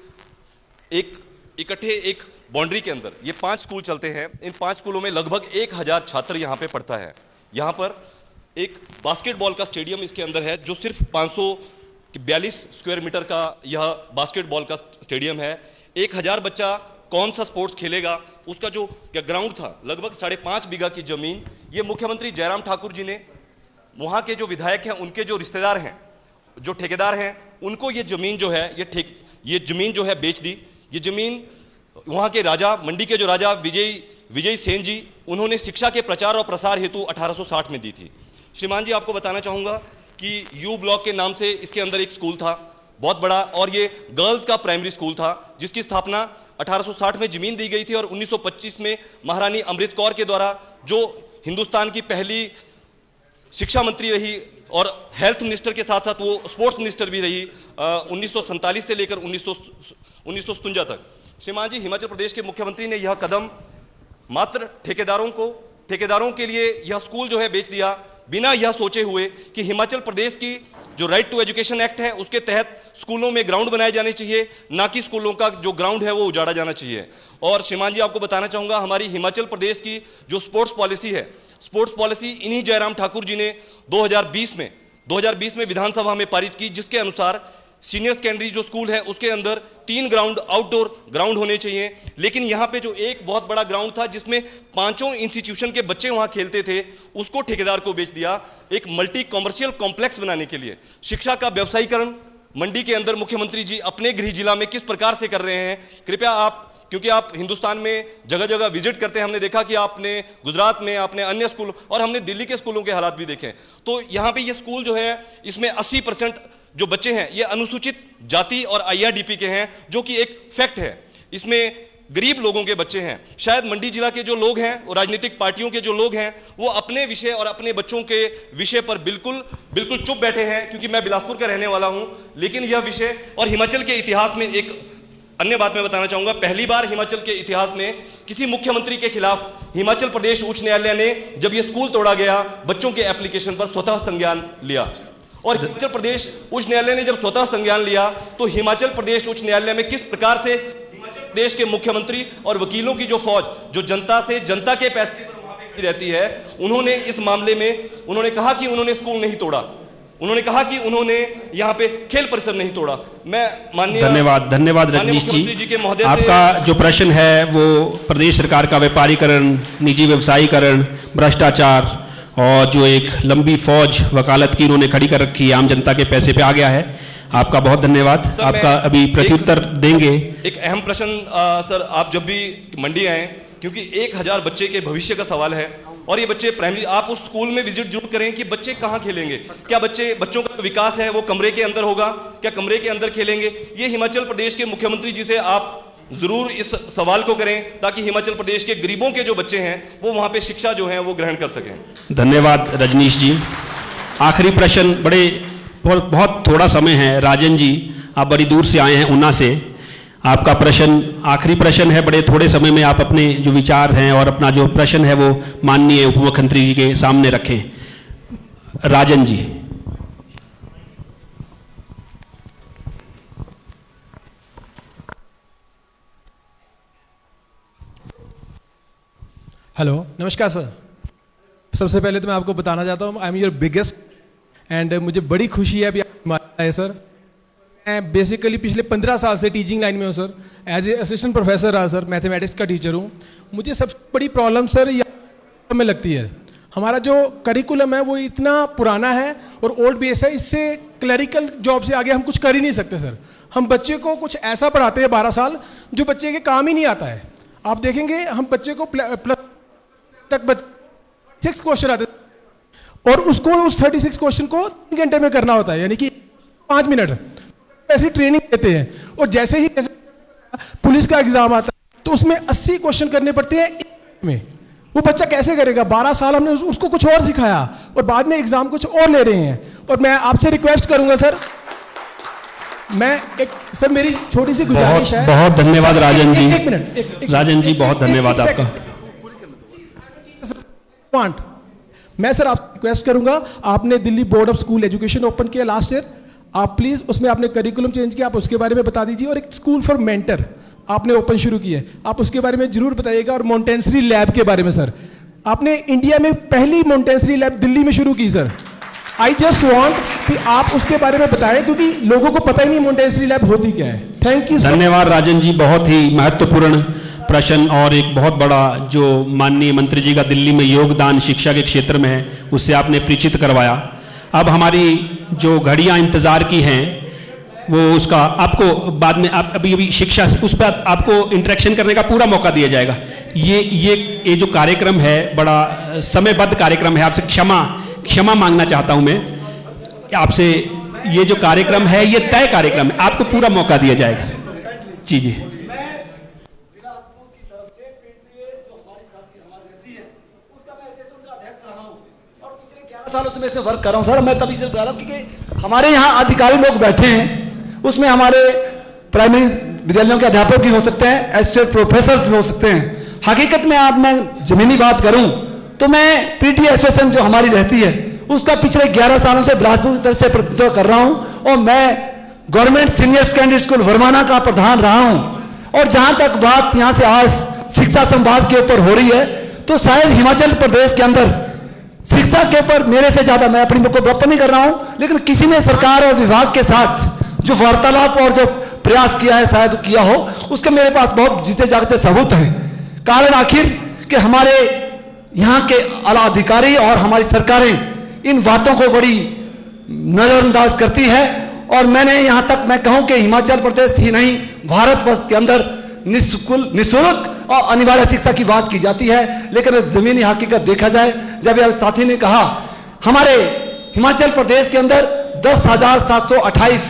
इकट्ठे एक बाउंड्री के अंदर ये 5 स्कूल चलते हैं। इन 5 स्कूलों में लगभग 1000 छात्र यहाँ पे पढ़ता है। यहाँ पर एक बास्केटबॉल का स्टेडियम इसके अंदर है, जो सिर्फ 542 स्क्वायर मीटर का यह बास्केटबॉल का स्टेडियम है। 1000 बच्चा कौन सा स्पोर्ट्स खेलेगा, उसका जो ग्राउंड था लगभग 5.5 बीघा की जमीन, ये मुख्यमंत्री जयराम ठाकुर जी ने, वहाँ के जो विधायक हैं उनके जो रिश्तेदार हैं, जो ठेकेदार हैं, उनको ये जमीन जो है ये जमीन जो है बेच दी। ये जमीन वहाँ के राजा, मंडी के जो राजा विजय सेन जी, उन्होंने शिक्षा के प्रचार और प्रसार हेतु 1860 में दी थी। श्रीमान जी, आपको बताना चाहूँगा कि यू ब्लॉक के नाम से इसके अंदर एक स्कूल था बहुत बड़ा, और ये गर्ल्स का प्राइमरी स्कूल था, जिसकी स्थापना 1860 में जमीन दी गई थी और 1925 में महारानी अमृत कौर के द्वारा, जो हिंदुस्तान की पहली शिक्षा मंत्री रही और हेल्थ मिनिस्टर के साथ साथ वो स्पोर्ट्स मिनिस्टर भी रही 1947 से लेकर 1957 तक। श्रीमान जी, हिमाचल प्रदेश के मुख्यमंत्री ने यह कदम मात्र ठेकेदारों के लिए यह स्कूल जो है बेच दिया, बिना यह सोचे हुए कि हिमाचल प्रदेश की जो राइट टू एजुकेशन एक्ट है उसके तहत स्कूलों में ग्राउंड बनाए जाने चाहिए, ना कि स्कूलों का जो ग्राउंड है वो उजाड़ा जाना चाहिए। और श्रीमान जी, आपको बताना चाहूँगा, हमारी हिमाचल प्रदेश की जो स्पोर्ट्स पॉलिसी है, स्पोर्ट्स पॉलिसी इन्हीं जयराम ठाकुर जी ने 2020 में विधानसभा में पारित की, जिसके अनुसार सीनियर सेकेंडरी जो स्कूल है उसके अंदर 3 ग्राउंड आउटडोर ग्राउंड होने चाहिए। लेकिन यहाँ पे जो एक बहुत बड़ा ग्राउंड था जिसमें 5 इंस्टीट्यूशन के बच्चे वहाँ खेलते थे, उसको ठेकेदार को बेच दिया एक मल्टी कॉमर्शियल कॉम्प्लेक्स बनाने के लिए। शिक्षा का व्यवसायीकरण मंडी के अंदर मुख्यमंत्री जी अपने गृह जिला में किस प्रकार से कर रहे हैं, कृपया आप क्योंकि आप हिंदुस्तान में जगह जगह विजिट करते हैं, हमने देखा कि आपने गुजरात में, आपने अन्य स्कूल और हमने दिल्ली के स्कूलों के हालात भी देखे। तो यहाँ पे ये स्कूल जो है इसमें 80% जो बच्चे हैं ये अनुसूचित जाति और IRDP के हैं, जो कि एक फैक्ट है। इसमें गरीब लोगों के बच्चे हैं। शायद मंडी जिला के जो लोग हैं और राजनीतिक पार्टियों के जो लोग हैं वो अपने विषय और अपने बच्चों के विषय पर बिल्कुल चुप बैठे हैं, क्योंकि मैं बिलासपुर का रहने वाला हूं। लेकिन यह विषय और हिमाचल के इतिहास में एक अन्य बात मैं बताना चाहूंगा, पहली बार हिमाचल के इतिहास में किसी मुख्यमंत्री के खिलाफ हिमाचल प्रदेश उच्च न्यायालय ने, जब यह स्कूल तोड़ा गया, बच्चों के एप्लीकेशन पर स्वतः संज्ञान लिया। और हिमाचल प्रदेश उच्च न्यायालय ने जब स्वतः संज्ञान लिया तो हिमाचल प्रदेश उच्च न्यायालय में किस प्रकार से देश के मुख्यमंत्री और वकीलों की जो फौज, जो जनता से, जनता के पैसे पर वहां पे खड़ी रहती है, उन्होंने इस मामले में उन्होंने कहा कि उन्होंने स्कूल नहीं तोड़ा, उन्होंने कहा कि उन्होंने यहाँ पे खेल परिसर नहीं तोड़ा। मैं माननीय धन्यवाद रजनीश जी के महोदय, आपका जो प्रश्न है वो प्रदेश सरकार का व्यापारीकरण, निजी व्यवसायीकरण, भ्रष्टाचार और जो एक लंबी फौज वकालत की उन्होंने खड़ी कर रखी है आम जनता के पैसे पे आ गया है। आपका बहुत धन्यवाद। आपका अभी प्रत्युत्तर देंगे। एक अहम प्रश्न सर, आप जब भी मंडी आए, क्योंकि 1000 बच्चे के भविष्य का सवाल है और ये बच्चे प्राइमरी, आप उस स्कूल में विजिट जरूर करें कि बच्चे कहाँ खेलेंगे। क्या बच्चों का विकास है वो कमरे के अंदर होगा? क्या कमरे के अंदर खेलेंगे? ये हिमाचल प्रदेश के मुख्यमंत्री जी से आप जरूर इस सवाल को करें, ताकि हिमाचल प्रदेश के गरीबों के जो बच्चे हैं वो वहाँ पे शिक्षा जो है वो ग्रहण कर सकें। धन्यवाद रजनीश जी। आखिरी प्रश्न, बहुत थोड़ा समय है। राजन जी, आप बड़ी दूर से आए हैं, ऊना से। आपका प्रश्न आखिरी प्रश्न है, बड़े थोड़े समय में आप अपने जो विचार हैं और अपना जो प्रश्न है वो माननीय उप मुख्यमंत्री जी के सामने रखें। राजन जी। हेलो, नमस्कार सर। सबसे पहले तो मैं आपको बताना चाहता हूँ, I am your biggest and मुझे बड़ी खुशी है अभी आप आए सर। मैं बेसिकली पिछले 15 साल से टीचिंग लाइन में हूँ sir, as a assistant professor रहा सर, मैथमेटिक्स का टीचर हूँ। मुझे सबसे बड़ी प्रॉब्लम सर यहाँ में लगती है, हमारा जो करिकुलम है वो इतना पुराना है और ओल्ड बेस है, इससे क्लरिकल जॉब से आगे हम कुछ कर ही नहीं सकते सर। हम बच्चे को कुछ ऐसा पढ़ाते हैं 12 साल जो बच्चे के काम ही नहीं आता है। आप देखेंगे हम बच्चे को प्लस तक 6 क्वेश्चन आते और उसको उस 36 क्वेश्चन को 3 घंटे में करना होता है, यानी कि 5 मिनट ऐसी ट्रेनिंग देते हैं। और जैसे ही पुलिस का एग्जाम आता है तो उसमें 80 क्वेश्चन करने पड़ते हैं 1 में। वो बच्चा कैसे करेगा? 12 साल हमने उसको कुछ और सिखाया और बाद में एग्जाम कुछ और ले रहे हैं। और मैं आपसे रिक्वेस्ट करूंगा सर, सर मेरी छोटी सी गुजारिश है। बहुत धन्यवाद राजन जी। एक मिनट राजन जी, बहुत धन्यवाद आपका। मैं सर आपसे रिक्वेस्ट करूंगा, आपने Delhi board of school education open किया लास्ट ईयर, आप प्लीज उसमें आपने करिकुलम चेंज किया, आप उसके बारे में बता दीजिए। और एक स्कूल फॉर मेंटर आपने ओपन शुरू किया है, आप उसके बारे में जरूर बताइएगा। और मोंटेसरी लैब के बारे में सर, आपने इंडिया में पहली मोंटेसरी लैब दिल्ली में शुरू की सर। आई जस्ट वांट कि आप उसके बारे में बताएं, क्योंकि लोगों को पता ही नहीं मोंटेसरी लैब होती क्या है। Thank you. धन्यवाद राजन जी, बहुत ही महत्वपूर्ण प्रश्न और एक बहुत बड़ा जो माननीय मंत्री जी का दिल्ली में योगदान शिक्षा के क्षेत्र में है उससे आपने परिचित करवाया। अब हमारी जो घड़ियां इंतजार की हैं वो उसका आपको बाद में आप अभी शिक्षा उस पर आपको इंटरेक्शन करने का पूरा मौका दिया जाएगा। ये जो कार्यक्रम है बड़ा समयबद्ध कार्यक्रम है, आपसे क्षमा मांगना चाहता हूं मैं आपसे। ये जो कार्यक्रम है ये तय कार्यक्रम है, आपको पूरा मौका दिया जाएगा। जी। सालों से मैं इसे वर्क कर रहा हूं सर। मैं तभी से बता रहा हूं क्योंकि हमारे यहाँ अधिकारी लोग बैठे हैं, उसमें हमारे प्राइमरी विद्यालयों के अध्यापक भी हो सकते हैं, एसोसिएट प्रोफेसर भी हो सकते हैं। हकीकत में आप मैं जमीनी बात करूं तो मैं पीटी एसोसिएशन जो हमारी रहती है उसका पिछले 11 सालों से बिलासपुर की तरफ से प्रतिनिधित्व कर रहा हूं और मैं गवर्नमेंट सीनियर सेकेंडरी स्कूल वरमाना का प्रधान रहा हूं। और जहां तक बात यहां से आज शिक्षा संवाद के ऊपर हो रही है तो शायद हिमाचल प्रदेश के अंदर शिक्षा के ऊपर मेरे से ज्यादा, मैं अपनी को बप्पा नहीं कर रहा हूं, लेकिन किसी ने सरकार और विभाग के साथ जो वार्तालाप और जो प्रयास किया है शायद किया हो, उसके मेरे पास बहुत जीते जागते सबूत हैं। कारण आखिर कि हमारे यहाँ के आला अधिकारी और हमारी सरकारें इन बातों को बड़ी नजरअंदाज करती है। और मैंने यहाँ तक मैं कहूँ कि हिमाचल प्रदेश ही नहीं भारतवर्ष के अंदर निःशुल्क और अनिवार्य शिक्षा की बात की जाती है, लेकिन जमीनी हकीकत देखा जाए, जब यह साथी ने कहा हमारे हिमाचल प्रदेश के अंदर 10,728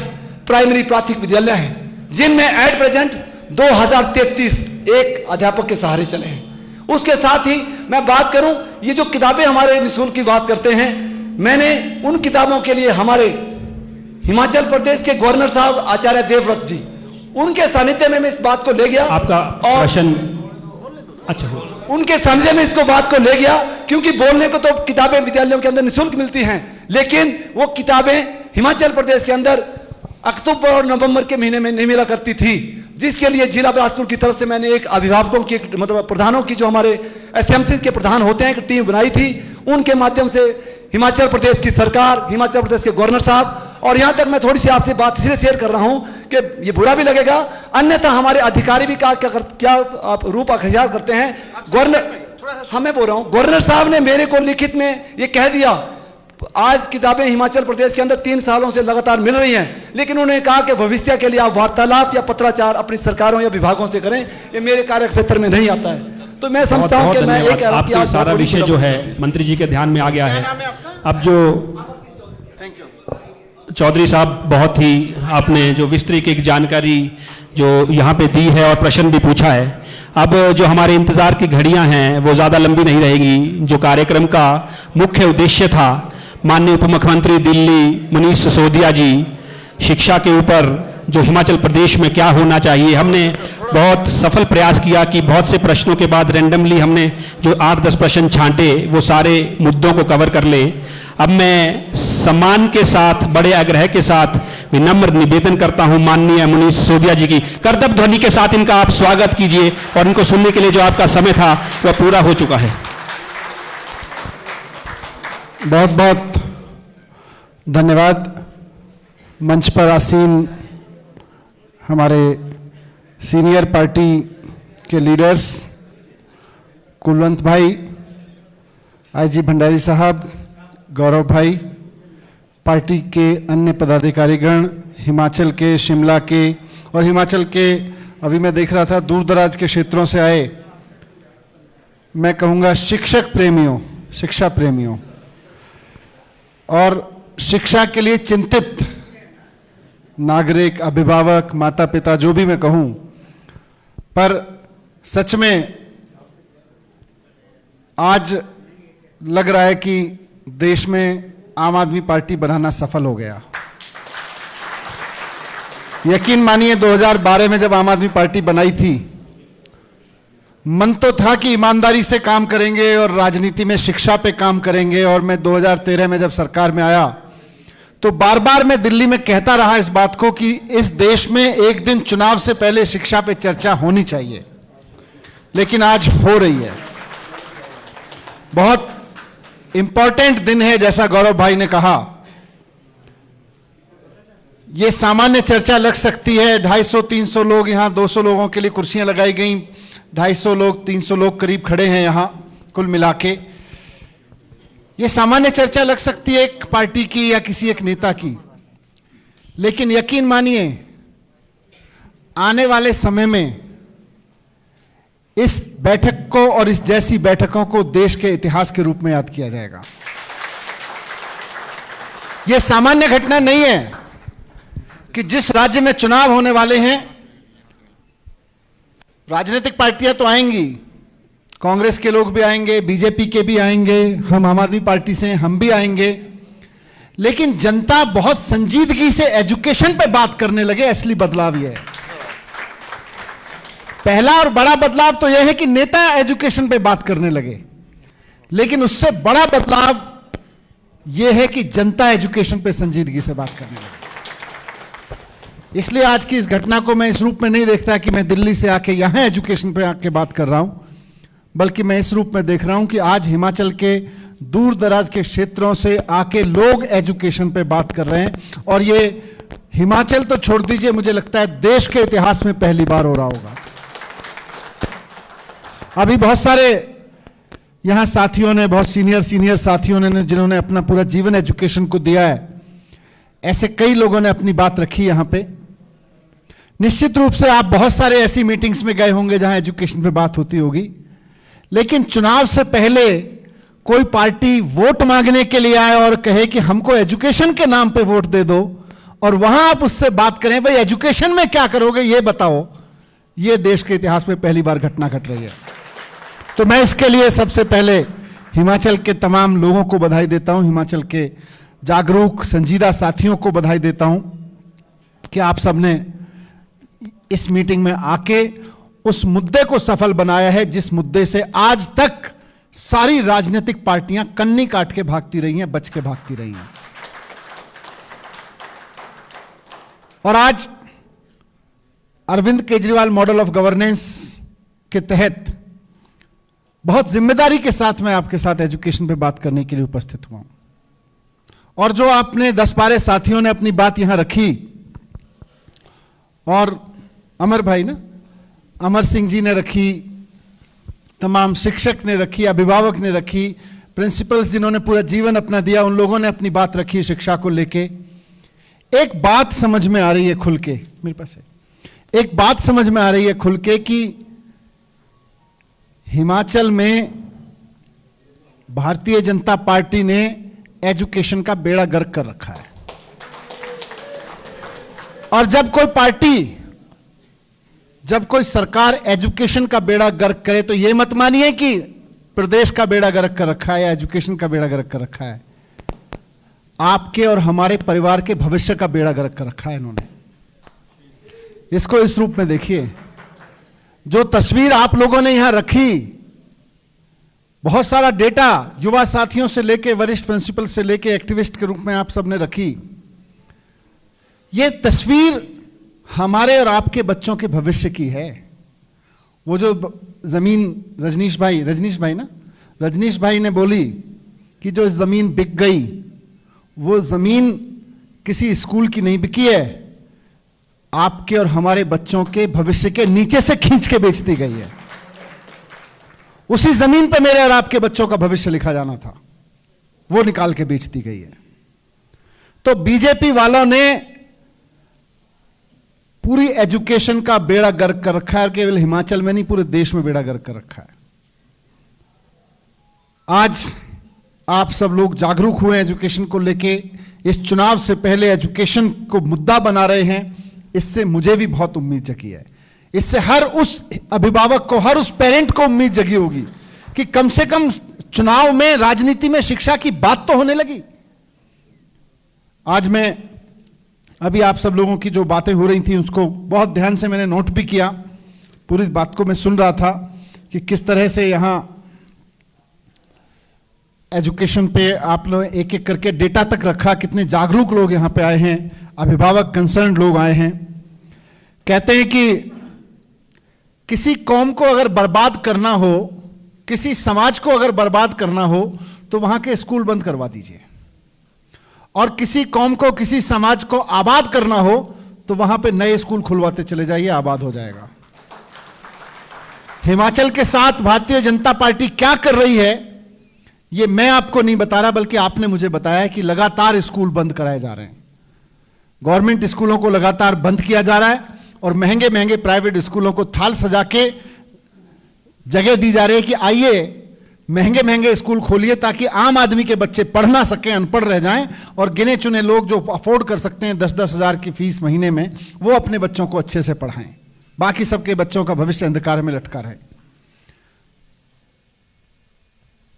प्राइमरी प्राथमिक विद्यालय हैं, जिनमें एट प्रेजेंट 2033 एक अध्यापक के सहारे चले हैं। उसके साथ ही मैं बात करूं, ये जो किताबें हमारे निःशुल्क की बात करते हैं, मैंने उन किताबों के लिए हमारे हिमाचल प्रदेश के गवर्नर साहब आचार्य देवव्रत जी, उनके सानिध्य में मैं इस बात को ले गया। आपका प्रश्न अच्छा, उनके सानिध्य में इसको बात को ले गया, क्योंकि बोलने को तो किताबें विद्यालयों के अंदर निःशुल्क मिलती हैं, लेकिन वो किताबें हिमाचल प्रदेश के अंदर अक्टूबर और नवंबर के महीने में नहीं मिला करती थी, जिसके लिए जिला बिलासपुर की तरफ से मैंने एक अभिभावकों की, मतलब प्रधानों की, जो हमारे एसएमसी के प्रधान होते हैं, एक टीम बनाई थी। उनके माध्यम से हिमाचल प्रदेश की सरकार, हिमाचल प्रदेश के गवर्नर साहब, और यहां तक मैं थोड़ी सी आपसे बात इसलिए शेयर कर रहा हूं कि ये बुरा भी लगेगा, अन्यथा हमारे अधिकारी भी क्या आप रूप अख्तियार करते हैं। गवर्नर, हमें बोल रहा हूं, गवर्नर साहब ने मेरे को लिखित में ये कह दिया, आज किताबें हिमाचल प्रदेश के अंदर 3 सालों से लगातार मिल रही हैं, लेकिन उन्होंने कहा कि भविष्य के लिए आप वार्तालाप या पत्राचार अपनी सरकारों या विभागों से करें, ये मेरे कार्य क्षेत्र में नहीं आता है। तो मैं समझता हूं कि मैं एक आपका सारा विषय जो है मंत्री जी के ध्यान में आ गया है। अब जो चौधरी साहब, बहुत ही आपने जो विस्तृत एक जानकारी जो यहाँ पे दी है और प्रश्न भी पूछा है। अब जो हमारे इंतजार की घड़ियां हैं वो ज़्यादा लंबी नहीं रहेंगी। जो कार्यक्रम का मुख्य उद्देश्य था, माननीय उप मुख्यमंत्री दिल्ली मनीष सिसोदिया जी, शिक्षा के ऊपर जो हिमाचल प्रदेश में क्या होना चाहिए, हमने बहुत सफल प्रयास किया कि बहुत से प्रश्नों के बाद रैंडमली हमने जो 8-10 प्रश्न छांटे वो सारे मुद्दों को कवर कर ले। अब मैं सम्मान के साथ, बड़े आग्रह के साथ विनम्र निवेदन करता हूं माननीय मनीष सिसोदिया जी की, करतब ध्वनि के साथ इनका आप स्वागत कीजिए, और इनको सुनने के लिए जो आपका समय था वह पूरा हो चुका है। बहुत बहुत धन्यवाद। मंच पर आसीन हमारे सीनियर पार्टी के लीडर्स कुलवंत भाई, आईजी भंडारी साहब, गौरव भाई, पार्टी के अन्य पदाधिकारीगण, हिमाचल के, शिमला के और हिमाचल के, अभी मैं देख रहा था दूर दराज के क्षेत्रों से आए, मैं कहूँगा शिक्षक प्रेमियों, शिक्षा प्रेमियों और शिक्षा के लिए चिंतित नागरिक, अभिभावक, माता पिता, जो भी मैं कहूँ, पर सच में आज लग रहा है कि देश में आम आदमी पार्टी बनाना सफल हो गया। यकीन मानिए 2012 में जब आम आदमी पार्टी बनाई थी, मन तो था कि ईमानदारी से काम करेंगे और राजनीति में शिक्षा पे काम करेंगे, और मैं 2013 में जब सरकार में आया तो बार बार मैं दिल्ली में कहता रहा इस बात को कि इस देश में एक दिन चुनाव से पहले शिक्षा पे चर्चा होनी चाहिए, लेकिन आज हो रही है। बहुत इंपॉर्टेंट दिन है, जैसा गौरव भाई ने कहा। ये सामान्य चर्चा लग सकती है, 250-300 लोग यहाँ, 200 लोगों के लिए कुर्सियां लगाई गई, 250 लोग, 300 लोग करीब खड़े हैं यहाँ कुल मिला के। ये सामान्य चर्चा लग सकती है एक पार्टी की या किसी एक नेता की, लेकिन यकीन मानिए आने वाले समय में इस बैठक को और इस जैसी बैठकों को देश के इतिहास के रूप में याद किया जाएगा। यह सामान्य घटना नहीं है कि जिस राज्य में चुनाव होने वाले हैं, राजनीतिक पार्टियां तो आएंगी, कांग्रेस के लोग भी आएंगे, बीजेपी के भी आएंगे, हम आम आदमी पार्टी से हम भी आएंगे, लेकिन जनता बहुत संजीदगी से एजुकेशन पे बात करने लगे। असली बदलाव यह है। पहला और बड़ा बदलाव तो यह है कि नेता एजुकेशन पे बात करने लगे, लेकिन उससे बड़ा बदलाव यह है कि जनता एजुकेशन पे संजीदगी से बात करने लगे। इसलिए आज की इस घटना को मैं इस रूप में नहीं देखता कि मैं दिल्ली से आके यहां एजुकेशन पे आके बात कर रहा हूं, बल्कि मैं इस रूप में देख रहा हूं कि आज हिमाचल के दूर दराज के क्षेत्रों से आके लोग एजुकेशन पे बात कर रहे हैं, और ये हिमाचल तो छोड़ दीजिए, मुझे लगता है देश के इतिहास में पहली बार हो रहा होगा। अभी बहुत सारे यहां साथियों ने, बहुत सीनियर साथियों ने, जिन्होंने अपना पूरा जीवन एजुकेशन को दिया है, ऐसे कई लोगों ने अपनी बात रखी यहां पे। निश्चित रूप से आप बहुत सारे ऐसी मीटिंग्स में गए होंगे जहां एजुकेशन पे बात होती होगी, लेकिन चुनाव से पहले कोई पार्टी वोट मांगने के लिए आए और कहे कि हमको एजुकेशन के नाम पे वोट दे दो, और वहां आप उससे बात करें भाई एजुकेशन में क्या करोगे ये बताओ, ये देश के इतिहास में पहली बार घटना घट रही है। तो मैं इसके लिए सबसे पहले हिमाचल के तमाम लोगों को बधाई देता हूं, हिमाचल के जागरूक संजीदा साथियों को बधाई देता हूं कि आप सबने इस मीटिंग में आके उस मुद्दे को सफल बनाया है जिस मुद्दे से आज तक सारी राजनीतिक पार्टियां कन्नी काट के भागती रही हैं, बच के भागती रही हैं। और आज Arvind Kejriwal model of governance के तहत बहुत जिम्मेदारी के साथ मैं आपके साथ एजुकेशन पे बात करने के लिए उपस्थित हुआ हूं। और जो आपने 10-12 साथियों ने अपनी बात यहां रखी, और अमर भाई ना, अमर सिंह जी ने रखी, तमाम शिक्षक ने रखी, अभिभावक ने रखी, प्रिंसिपल्स जिन्होंने पूरा जीवन अपना दिया, उन लोगों ने अपनी बात रखी शिक्षा को लेके। एक बात समझ में आ रही है खुल के, मेरे पास है, एक बात समझ में आ रही है खुल के कि हिमाचल में भारतीय जनता पार्टी ने एजुकेशन का बेड़ा गर्क कर रखा है। और जब कोई पार्टी, जब कोई सरकार एजुकेशन का बेड़ा गर्क करे तो यह मत मानिए कि प्रदेश का बेड़ा गर्क कर रखा है या एजुकेशन का बेड़ा गर्क कर रखा है, आपके और हमारे परिवार के भविष्य का बेड़ा गर्क कर रखा है इन्होंने। इसको इस रूप में देखिए, जो तस्वीर आप लोगों ने यहां रखी, बहुत सारा डेटा युवा साथियों से लेके वरिष्ठ प्रिंसिपल से लेके एक्टिविस्ट के रूप में आप सबने रखी, ये तस्वीर हमारे और आपके बच्चों के भविष्य की है। वो जो जमीन रजनीश भाई ने बोली कि जो जमीन बिक गई, वो जमीन किसी स्कूल की नहीं बिकी है, आपके और हमारे बच्चों के भविष्य के नीचे से खींच के बेच दी गई है। उसी जमीन पे मेरे और आपके बच्चों का भविष्य लिखा जाना था, वो निकाल के बेच दी गई है। तो बीजेपी वालों ने पूरी एजुकेशन का बेड़ा गर्क कर रखा है, केवल हिमाचल में नहीं पूरे देश में बेड़ा गर्क कर रखा है। आज आप सब लोग जागरूक हुए एजुकेशन को लेके, इस चुनाव से पहले एजुकेशन को मुद्दा बना रहे हैं, इससे मुझे भी बहुत उम्मीद जगी है। इससे हर उस अभिभावक को, हर उस पेरेंट को उम्मीद जगी होगी कि कम से कम चुनाव में, राजनीति में शिक्षा की बात तो होने लगी। आज मैं अभी आप सब लोगों की जो बातें हो रही थी उसको बहुत ध्यान से मैंने नोट भी किया, पूरी बात को मैं सुन रहा था कि किस तरह से यहां एजुकेशन पे आप लोग एक एक करके डेटा तक रखा, कितने जागरूक लोग यहां पे आए हैं, अभिभावक, कंसर्न लोग आए हैं। कहते हैं कि किसी कौम को अगर बर्बाद करना हो, किसी समाज को अगर बर्बाद करना हो तो वहां के स्कूल बंद करवा दीजिए, और किसी कौम को, किसी समाज को आबाद करना हो तो वहां पे नए स्कूल खुलवाते चले जाइए, आबाद हो जाएगा। हिमाचल के साथ भारतीय जनता पार्टी क्या कर रही है ये मैं आपको नहीं बता रहा, बल्कि आपने मुझे बताया कि लगातार स्कूल बंद कराए जा रहे हैं। गवर्नमेंट स्कूलों को लगातार बंद किया जा रहा है और महंगे महंगे प्राइवेट स्कूलों को थाल सजा के जगह दी जा रही है कि आइए महंगे महंगे स्कूल खोलिए ताकि आम आदमी के बच्चे पढ़ ना सकें, अनपढ़ रह जाएं, और गिने चुने लोग जो अफोर्ड कर सकते हैं 10-10 हज़ार की फीस महीने में, वो अपने बच्चों को अच्छे से पढ़ाएं, बाकी सबके बच्चों का भविष्य अंधकार में लटका रहे।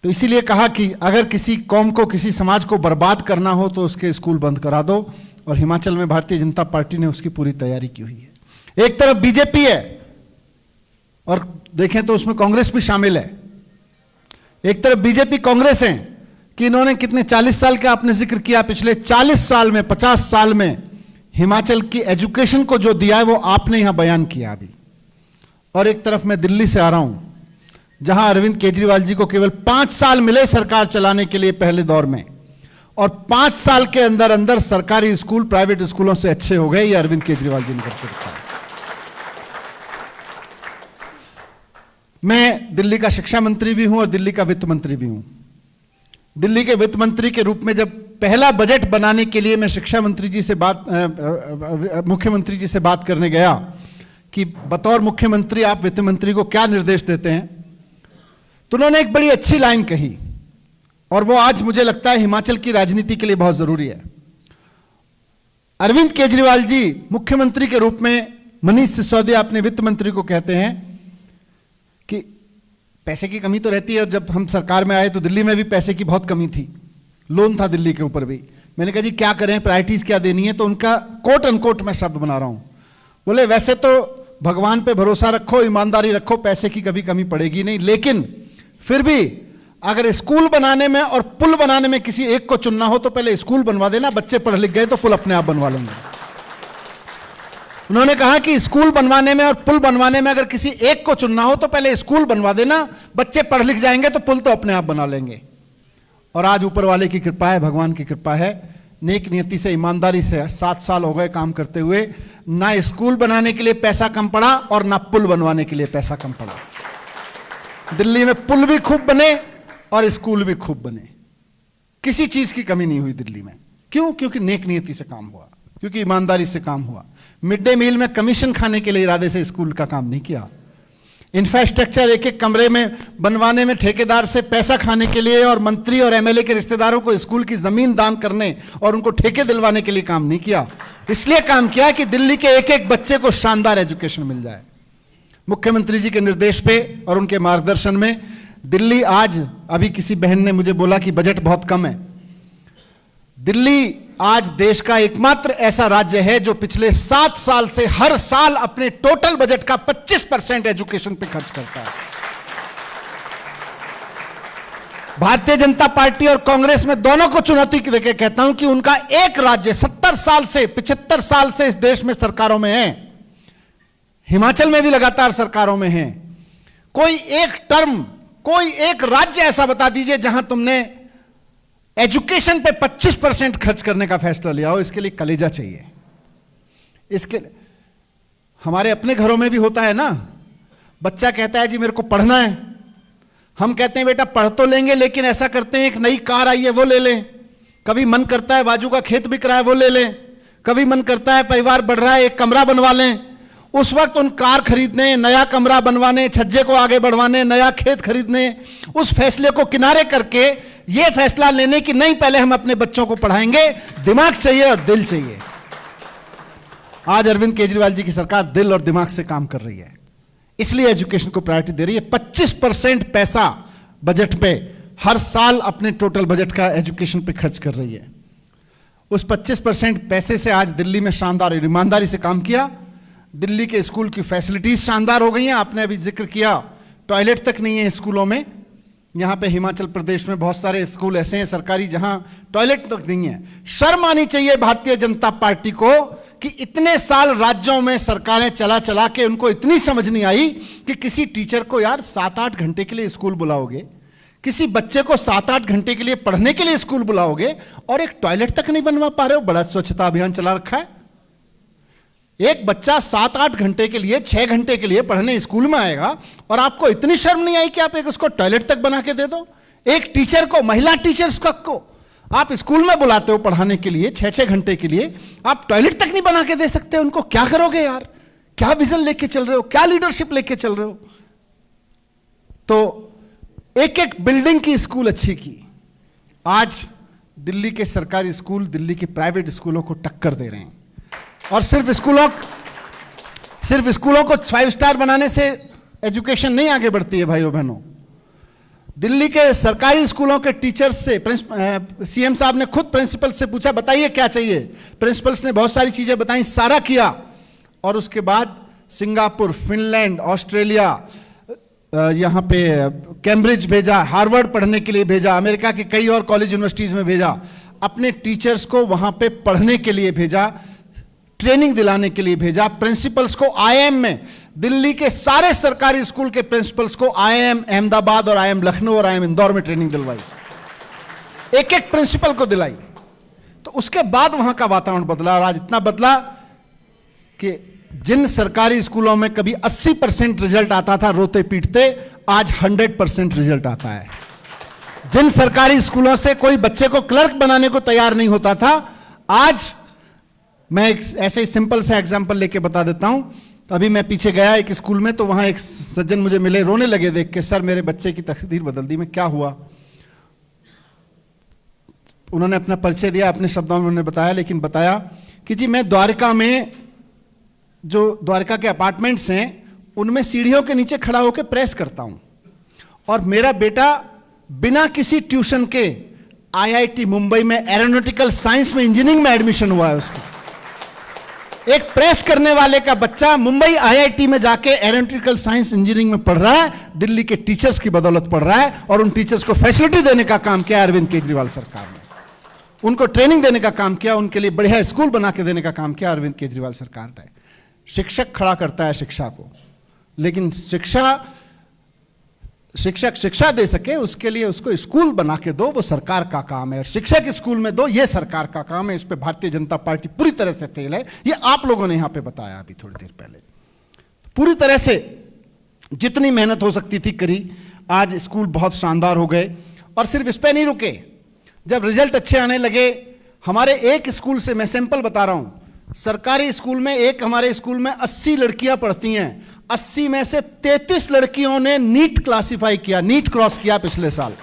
तो इसीलिए कहा कि अगर किसी कौम को, किसी समाज को बर्बाद करना हो तो उसके स्कूल बंद करा दो, और हिमाचल में भारतीय जनता पार्टी ने उसकी पूरी तैयारी की हुई है। एक तरफ बीजेपी है और देखें तो उसमें कांग्रेस भी शामिल है। एक तरफ बीजेपी कांग्रेस है कि इन्होंने कितने 40 साल का आपने जिक्र किया, पिछले 40 साल में, 50 साल में हिमाचल की एजुकेशन को जो दिया है वो आपने यहां बयान किया अभी। और एक तरफ मैं दिल्ली से आ रहा हूं जहां अरविंद केजरीवाल जी को केवल 5 साल मिले सरकार चलाने के लिए पहले दौर में, और 5 साल के अंदर अंदर सरकारी स्कूल प्राइवेट स्कूलों से अच्छे हो गए। ये अरविंद केजरीवाल जी ने करके दिखाया। मैं दिल्ली का शिक्षा मंत्री भी हूं और दिल्ली का वित्त मंत्री भी हूं। दिल्ली के वित्त मंत्री के रूप में जब पहला बजट बनाने के लिए मैं शिक्षा मंत्री जी से मुख्यमंत्री जी से बात करने गया कि बतौर मुख्यमंत्री आप वित्त मंत्री को क्या निर्देश देते हैं, तो उन्होंने एक बड़ी अच्छी लाइन कही और वो आज मुझे लगता है हिमाचल की राजनीति के लिए बहुत जरूरी है। अरविंद केजरीवाल जी मुख्यमंत्री के रूप में मनीष सिसोदिया अपने वित्त मंत्री को कहते हैं कि पैसे की कमी तो रहती है, और जब हम सरकार में आए तो दिल्ली में भी पैसे की बहुत कमी थी, लोन था दिल्ली के ऊपर भी। मैंने कहा जी क्या करें, प्रायोरिटीज क्या देनी है, तो उनका कोट अनकोट मैं शब्द बना रहा हूं, बोले वैसे तो भगवान पे भरोसा रखो, ईमानदारी रखो, पैसे की कभी कमी पड़ेगी नहीं, लेकिन फिर भी अगर स्कूल बनाने में और पुल बनाने में किसी एक को चुनना हो तो पहले स्कूल बनवा देना, बच्चे पढ़ लिख गए तो पुल अपने आप बनवा लेंगे। उन्होंने कहा कि स्कूल बनवाने में और पुल बनवाने में अगर किसी एक को चुनना हो तो पहले स्कूल बनवा देना, बच्चे पढ़ लिख जाएंगे तो पुल तो अपने आप बना लेंगे। और आज ऊपर वाले की कृपा है, भगवान की कृपा है, नेक नियति से, ईमानदारी से 7 साल हो गए काम करते हुए, ना स्कूल बनाने के लिए पैसा कम पड़ा और ना पुल बनवाने के लिए पैसा कम पड़ा। दिल्ली में पुल भी खूब बने और स्कूल भी खूब बने, किसी चीज की कमी नहीं हुई दिल्ली में। क्यों? क्योंकि नेक नियति से काम हुआ, क्योंकि ईमानदारी से काम हुआ। मिड डे मील में कमीशन खाने के लिए इरादे से स्कूल का काम नहीं किया। इंफ्रास्ट्रक्चर एक एक कमरे में बनवाने में ठेकेदार से पैसा खाने के लिए और मंत्री और एमएलए के रिश्तेदारों को स्कूल की जमीन दान करने और उनको ठेके दिलवाने के लिए काम नहीं किया। इसलिए काम किया कि दिल्ली के एक एक बच्चे को शानदार एजुकेशन मिल जाए। मुख्यमंत्री जी के निर्देश पे और उनके मार्गदर्शन में दिल्ली आज, अभी किसी बहन ने मुझे बोला कि बजट बहुत कम है, दिल्ली आज देश का एकमात्र ऐसा राज्य है जो पिछले 7 साल से हर साल अपने टोटल बजट का 25% एजुकेशन पे खर्च करता है। भारतीय जनता पार्टी और कांग्रेस में दोनों को चुनौती देकर कहता हूं कि उनका एक राज्य 70 साल से 75 साल से इस देश में सरकारों में है, हिमाचल में भी लगातार सरकारों में है। कोई एक टर्म, कोई एक राज्य ऐसा बता दीजिए जहां तुमने एजुकेशन पे 25% खर्च करने का फैसला लिया हो। इसके लिए कलेजा चाहिए। इसके हमारे अपने घरों में भी होता है ना, बच्चा कहता है जी मेरे को पढ़ना है, हम कहते हैं बेटा पढ़ तो लेंगे लेकिन ऐसा करते हैं एक नई कार आई है वो ले लें, कभी मन करता है बाजू का खेत बिक रहा है वो ले लें, कभी मन करता है परिवार बढ़ रहा है एक कमरा बनवा लें। उस वक्त उन कार खरीदने, नया कमरा बनवाने, छज्जे को आगे बढ़वाने, नया खेत खरीदने, उस फैसले को किनारे करके यह फैसला लेने की नहीं पहले हम अपने बच्चों को पढ़ाएंगे, दिमाग चाहिए और दिल चाहिए। आज अरविंद केजरीवाल जी की सरकार दिल और दिमाग से काम कर रही है, इसलिए एजुकेशन को प्रायोरिटी दे रही है। 25% पैसा बजट पे हर साल अपने टोटल बजट का एजुकेशन पे खर्च कर रही है। उस 25% पैसे से आज दिल्ली में शानदार और ईमानदारी से काम किया। दिल्ली के स्कूल की फैसिलिटीज शानदार हो गई हैं। आपने अभी जिक्र किया टॉयलेट तक नहीं है स्कूलों में। यहाँ पे हिमाचल प्रदेश में बहुत सारे स्कूल ऐसे हैं सरकारी जहां टॉयलेट तक नहीं है। शर्म आनी चाहिए भारतीय जनता पार्टी को कि इतने साल राज्यों में सरकारें चला चला के उनको इतनी समझ नहीं आई कि किसी टीचर को यार 7-8 घंटे के लिए स्कूल बुलाओगे, किसी बच्चे को 7-8 घंटे के लिए पढ़ने के लिए स्कूल बुलाओगे और एक टॉयलेट तक नहीं बनवा पा रहे हो। बड़ा स्वच्छता अभियान चला रखा है। एक बच्चा 7-8 घंटे के लिए, 6 घंटे के लिए पढ़ने स्कूल में आएगा और आपको इतनी शर्म नहीं आई कि आप एक उसको टॉयलेट तक बना के दे दो। एक टीचर को, महिला टीचर्स को आप स्कूल में बुलाते हो पढ़ाने के लिए 6-6 घंटे के लिए, आप टॉयलेट तक नहीं बना के दे सकते उनको। क्या करोगे यार? क्या विजन लेके चल रहे हो? क्या लीडरशिप लेके चल रहे हो? तो एक एक बिल्डिंग की स्कूल अच्छी की। आज दिल्ली के सरकारी स्कूल दिल्ली के प्राइवेट स्कूलों को टक्कर दे रहे हैं। और सिर्फ स्कूलों को 5 स्टार बनाने से एजुकेशन नहीं आगे बढ़ती है भाइयों बहनों। दिल्ली के सरकारी स्कूलों के टीचर्स से सीएम साहब ने खुद प्रिंसिपल से पूछा बताइए क्या चाहिए। प्रिंसिपल्स ने बहुत सारी चीजें बताई, सारा किया और उसके बाद सिंगापुर, फिनलैंड, ऑस्ट्रेलिया, यहाँ पे कैम्ब्रिज भेजा, हार्वर्ड पढ़ने के लिए भेजा, अमेरिका के कई और कॉलेज यूनिवर्सिटीज में भेजा, अपने टीचर्स को वहां पे पढ़ने के लिए भेजा, ट्रेनिंग दिलाने के लिए भेजा। प्रिंसिपल्स को आईआईएम में, दिल्ली के सारे सरकारी स्कूल के प्रिंसिपल्स को आईआईएम अहमदाबाद और आईआईएम लखनऊ और आईआईएम इंदौर में ट्रेनिंग दिलवाई, एक एक प्रिंसिपल को दिलाई। तो उसके बाद वहां का वातावरण बदला और आज इतना बदला कि जिन सरकारी स्कूलों में कभी 80% रिजल्ट आता था रोते पीटते, आज 100% रिजल्ट आता है। जिन सरकारी स्कूलों से कोई बच्चे को क्लर्क बनाने को तैयार नहीं होता था, आज मैं एक ऐसे ही सिंपल सा एग्जांपल लेके बता देता हूं। तो अभी मैं पीछे गया एक स्कूल में, तो वहां एक सज्जन मुझे मिले, रोने लगे देख के, सर मेरे बच्चे की तकदीर बदल दी। मैं क्या हुआ? उन्होंने अपना परिचय दिया, अपने शब्दों में उन्होंने बताया, लेकिन बताया कि जी मैं द्वारका में, जो द्वारका के अपार्टमेंट्स हैं उनमें सीढ़ियों के नीचे खड़ा होकर प्रेस करता हूं, और मेरा बेटा बिना किसी ट्यूशन के आईआईटी मुंबई में एरोनॉटिकल साइंस में इंजीनियरिंग में एडमिशन हुआ है उसका। एक प्रेस करने वाले का बच्चा मुंबई आईआईटी में जाके एरोनॉटिकल साइंस इंजीनियरिंग में पढ़ रहा है, दिल्ली के टीचर्स की बदौलत पढ़ रहा है, और उन टीचर्स को फैसिलिटी देने का काम किया अरविंद केजरीवाल सरकार ने, उनको ट्रेनिंग देने का काम किया, उनके लिए बढ़िया स्कूल बना के देने का काम किया अरविंद केजरीवाल सरकार ने। शिक्षक खड़ा करता है शिक्षा को, लेकिन शिक्षक शिक्षा दे सके उसके लिए उसको स्कूल बना के दो, वो सरकार का काम है, और शिक्षक स्कूल में दो, ये सरकार का काम है। इस पे भारतीय जनता पार्टी पूरी तरह से फेल है, ये आप लोगों ने यहां पे बताया अभी थोड़ी देर पहले। पूरी तरह से जितनी मेहनत हो सकती थी करी। आज स्कूल बहुत शानदार हो गए, और सिर्फ इस पे नहीं रुके, जब रिजल्ट अच्छे आने लगे, हमारे एक स्कूल से, मैं सैंपल बता रहा हूं, सरकारी स्कूल में एक हमारे स्कूल में 80 लड़कियां पढ़ती हैं, 80 में से 33 लड़कियों ने नीट क्लासिफाई किया, नीट क्रॉस किया पिछले साल।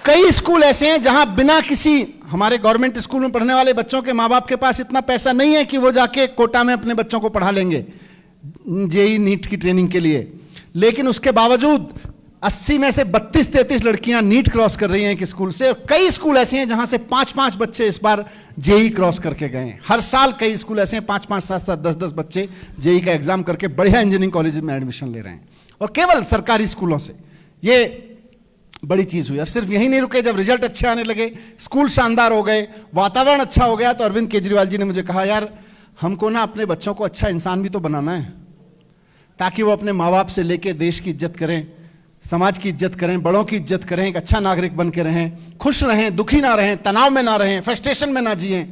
कई स्कूल ऐसे हैं जहां बिना किसी, हमारे गवर्नमेंट स्कूल में पढ़ने वाले बच्चों के माँ बाप के पास इतना पैसा नहीं है कि वो जाके कोटा में अपने बच्चों को पढ़ा लेंगे जेई नीट की ट्रेनिंग के लिए, लेकिन उसके बावजूद 80 में से 32-33 लड़कियां नीट क्रॉस कर रही हैं एक स्कूल से, और कई स्कूल ऐसे हैं जहां से 5-5 बच्चे इस बार जेई क्रॉस करके गए हैं। हर साल कई स्कूल ऐसे हैं 5-5, 7-7, 10-10 बच्चे जेई का एग्जाम करके बढ़िया इंजीनियरिंग कॉलेज में एडमिशन ले रहे हैं, और केवल सरकारी स्कूलों से। ये बड़ी चीज हुई। और सिर्फ यही नहीं रुके, जब रिजल्ट अच्छे आने लगे, स्कूल शानदार हो गए, वातावरण अच्छा हो गया, तो अरविंद केजरीवाल जी ने मुझे कहा, यार हमको ना अपने बच्चों को अच्छा इंसान भी तो बनाना है, ताकि वो अपने माँ बाप से लेके देश की इज्जत करें, समाज की इज्जत करें, बड़ों की इज्जत करें, एक अच्छा नागरिक बन के रहें, खुश रहें, दुखी ना रहें, तनाव में ना रहें, फ्रस्ट्रेशन में ना जिएं।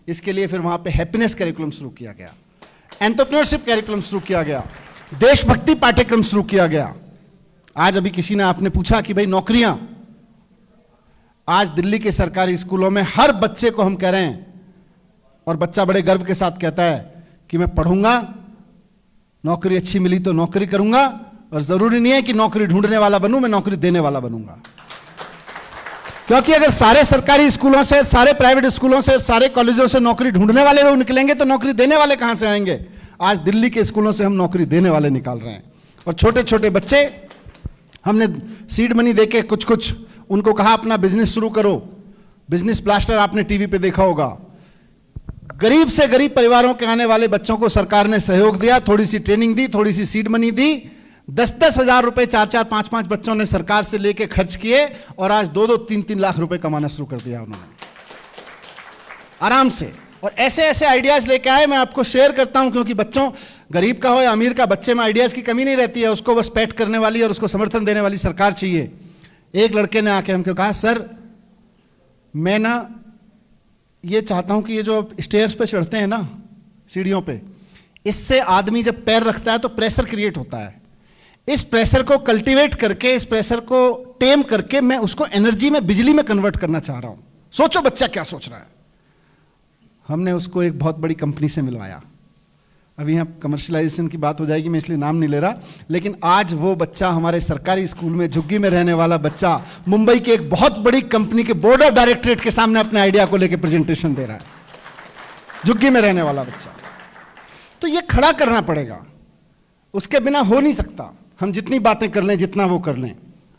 इसके लिए फिर वहां पे हैप्पीनेस कैरिकुलम शुरू किया गया, एंटरप्रेन्योरशिप कैरिकुलम शुरू किया गया, देशभक्ति पाठ्यक्रम शुरू किया गया। आज अभी किसी ने आपने पूछा कि भाई नौकरियां, आज दिल्ली के सरकारी स्कूलों में हर बच्चे को हम कह रहे हैं, और बच्चा बड़े गर्व के साथ कहता है कि मैं पढ़ूंगा, नौकरी अच्छी मिली तो नौकरी करूंगा, और जरूरी नहीं है कि नौकरी ढूंढने वाला बनूं, मैं नौकरी देने वाला बनूंगा। क्योंकि अगर सारे सरकारी स्कूलों से, सारे प्राइवेट स्कूलों से, सारे कॉलेजों से नौकरी ढूंढने वाले लोग निकलेंगे तो नौकरी देने वाले कहां से आएंगे? आज दिल्ली के स्कूलों से हम नौकरी देने वाले निकाल रहे हैं। और छोटे छोटे बच्चे, हमने सीड मनी देके कुछ कुछ उनको कहा अपना बिजनेस शुरू करो, बिजनेस ब्लास्टर आपने टीवी पे देखा होगा। गरीब से गरीब परिवारों के आने वाले बच्चों को सरकार ने सहयोग दिया, थोड़ी सी ट्रेनिंग दी, थोड़ी सी सीड मनी दी, 10-10 हजार रुपए 4-4, 5-5 बच्चों ने सरकार से लेके खर्च किए, और आज 2-2, 3-3 लाख रुपए कमाना शुरू कर दिया उन्होंने आराम से। और ऐसे ऐसे आइडियाज लेके आए, मैं आपको शेयर करता हूं, क्योंकि बच्चों, गरीब का हो या अमीर का, बच्चे में आइडियाज की कमी नहीं रहती है, उसको बस पैट करने वाली और उसको समर्थन देने वाली सरकार चाहिए। एक लड़के ने आके हमको कहा, सर मैं ना ये चाहता हूं कि ये जो स्टेयर्स पे चढ़ते हैं ना, सीढ़ियों पे, इससे आदमी जब पैर रखता है तो प्रेशर क्रिएट होता है, इस प्रेशर को कल्टीवेट करके, इस प्रेशर को टेम करके मैं उसको एनर्जी में, बिजली में कन्वर्ट करना चाह रहा हूं। सोचो बच्चा क्या सोच रहा है। हमने उसको एक बहुत बड़ी कंपनी से मिलवाया। अभी यहाँ कमर्शियलाइजेशन की बात हो जाएगी, मैं इसलिए नाम नहीं ले रहा, लेकिन आज वो बच्चा हमारे सरकारी स्कूल में, झुग्गी में रहने वाला बच्चा, मुंबई के एक बहुत बड़ी कंपनी के बोर्ड ऑफ डायरेक्टरेट के सामने अपने आइडिया को लेकर प्रेजेंटेशन दे रहा है, झुग्गी में रहने वाला बच्चा। तो ये खड़ा करना पड़ेगा, उसके बिना हो नहीं सकता। हम जितनी बातें कर लें, जितना वो कर लें,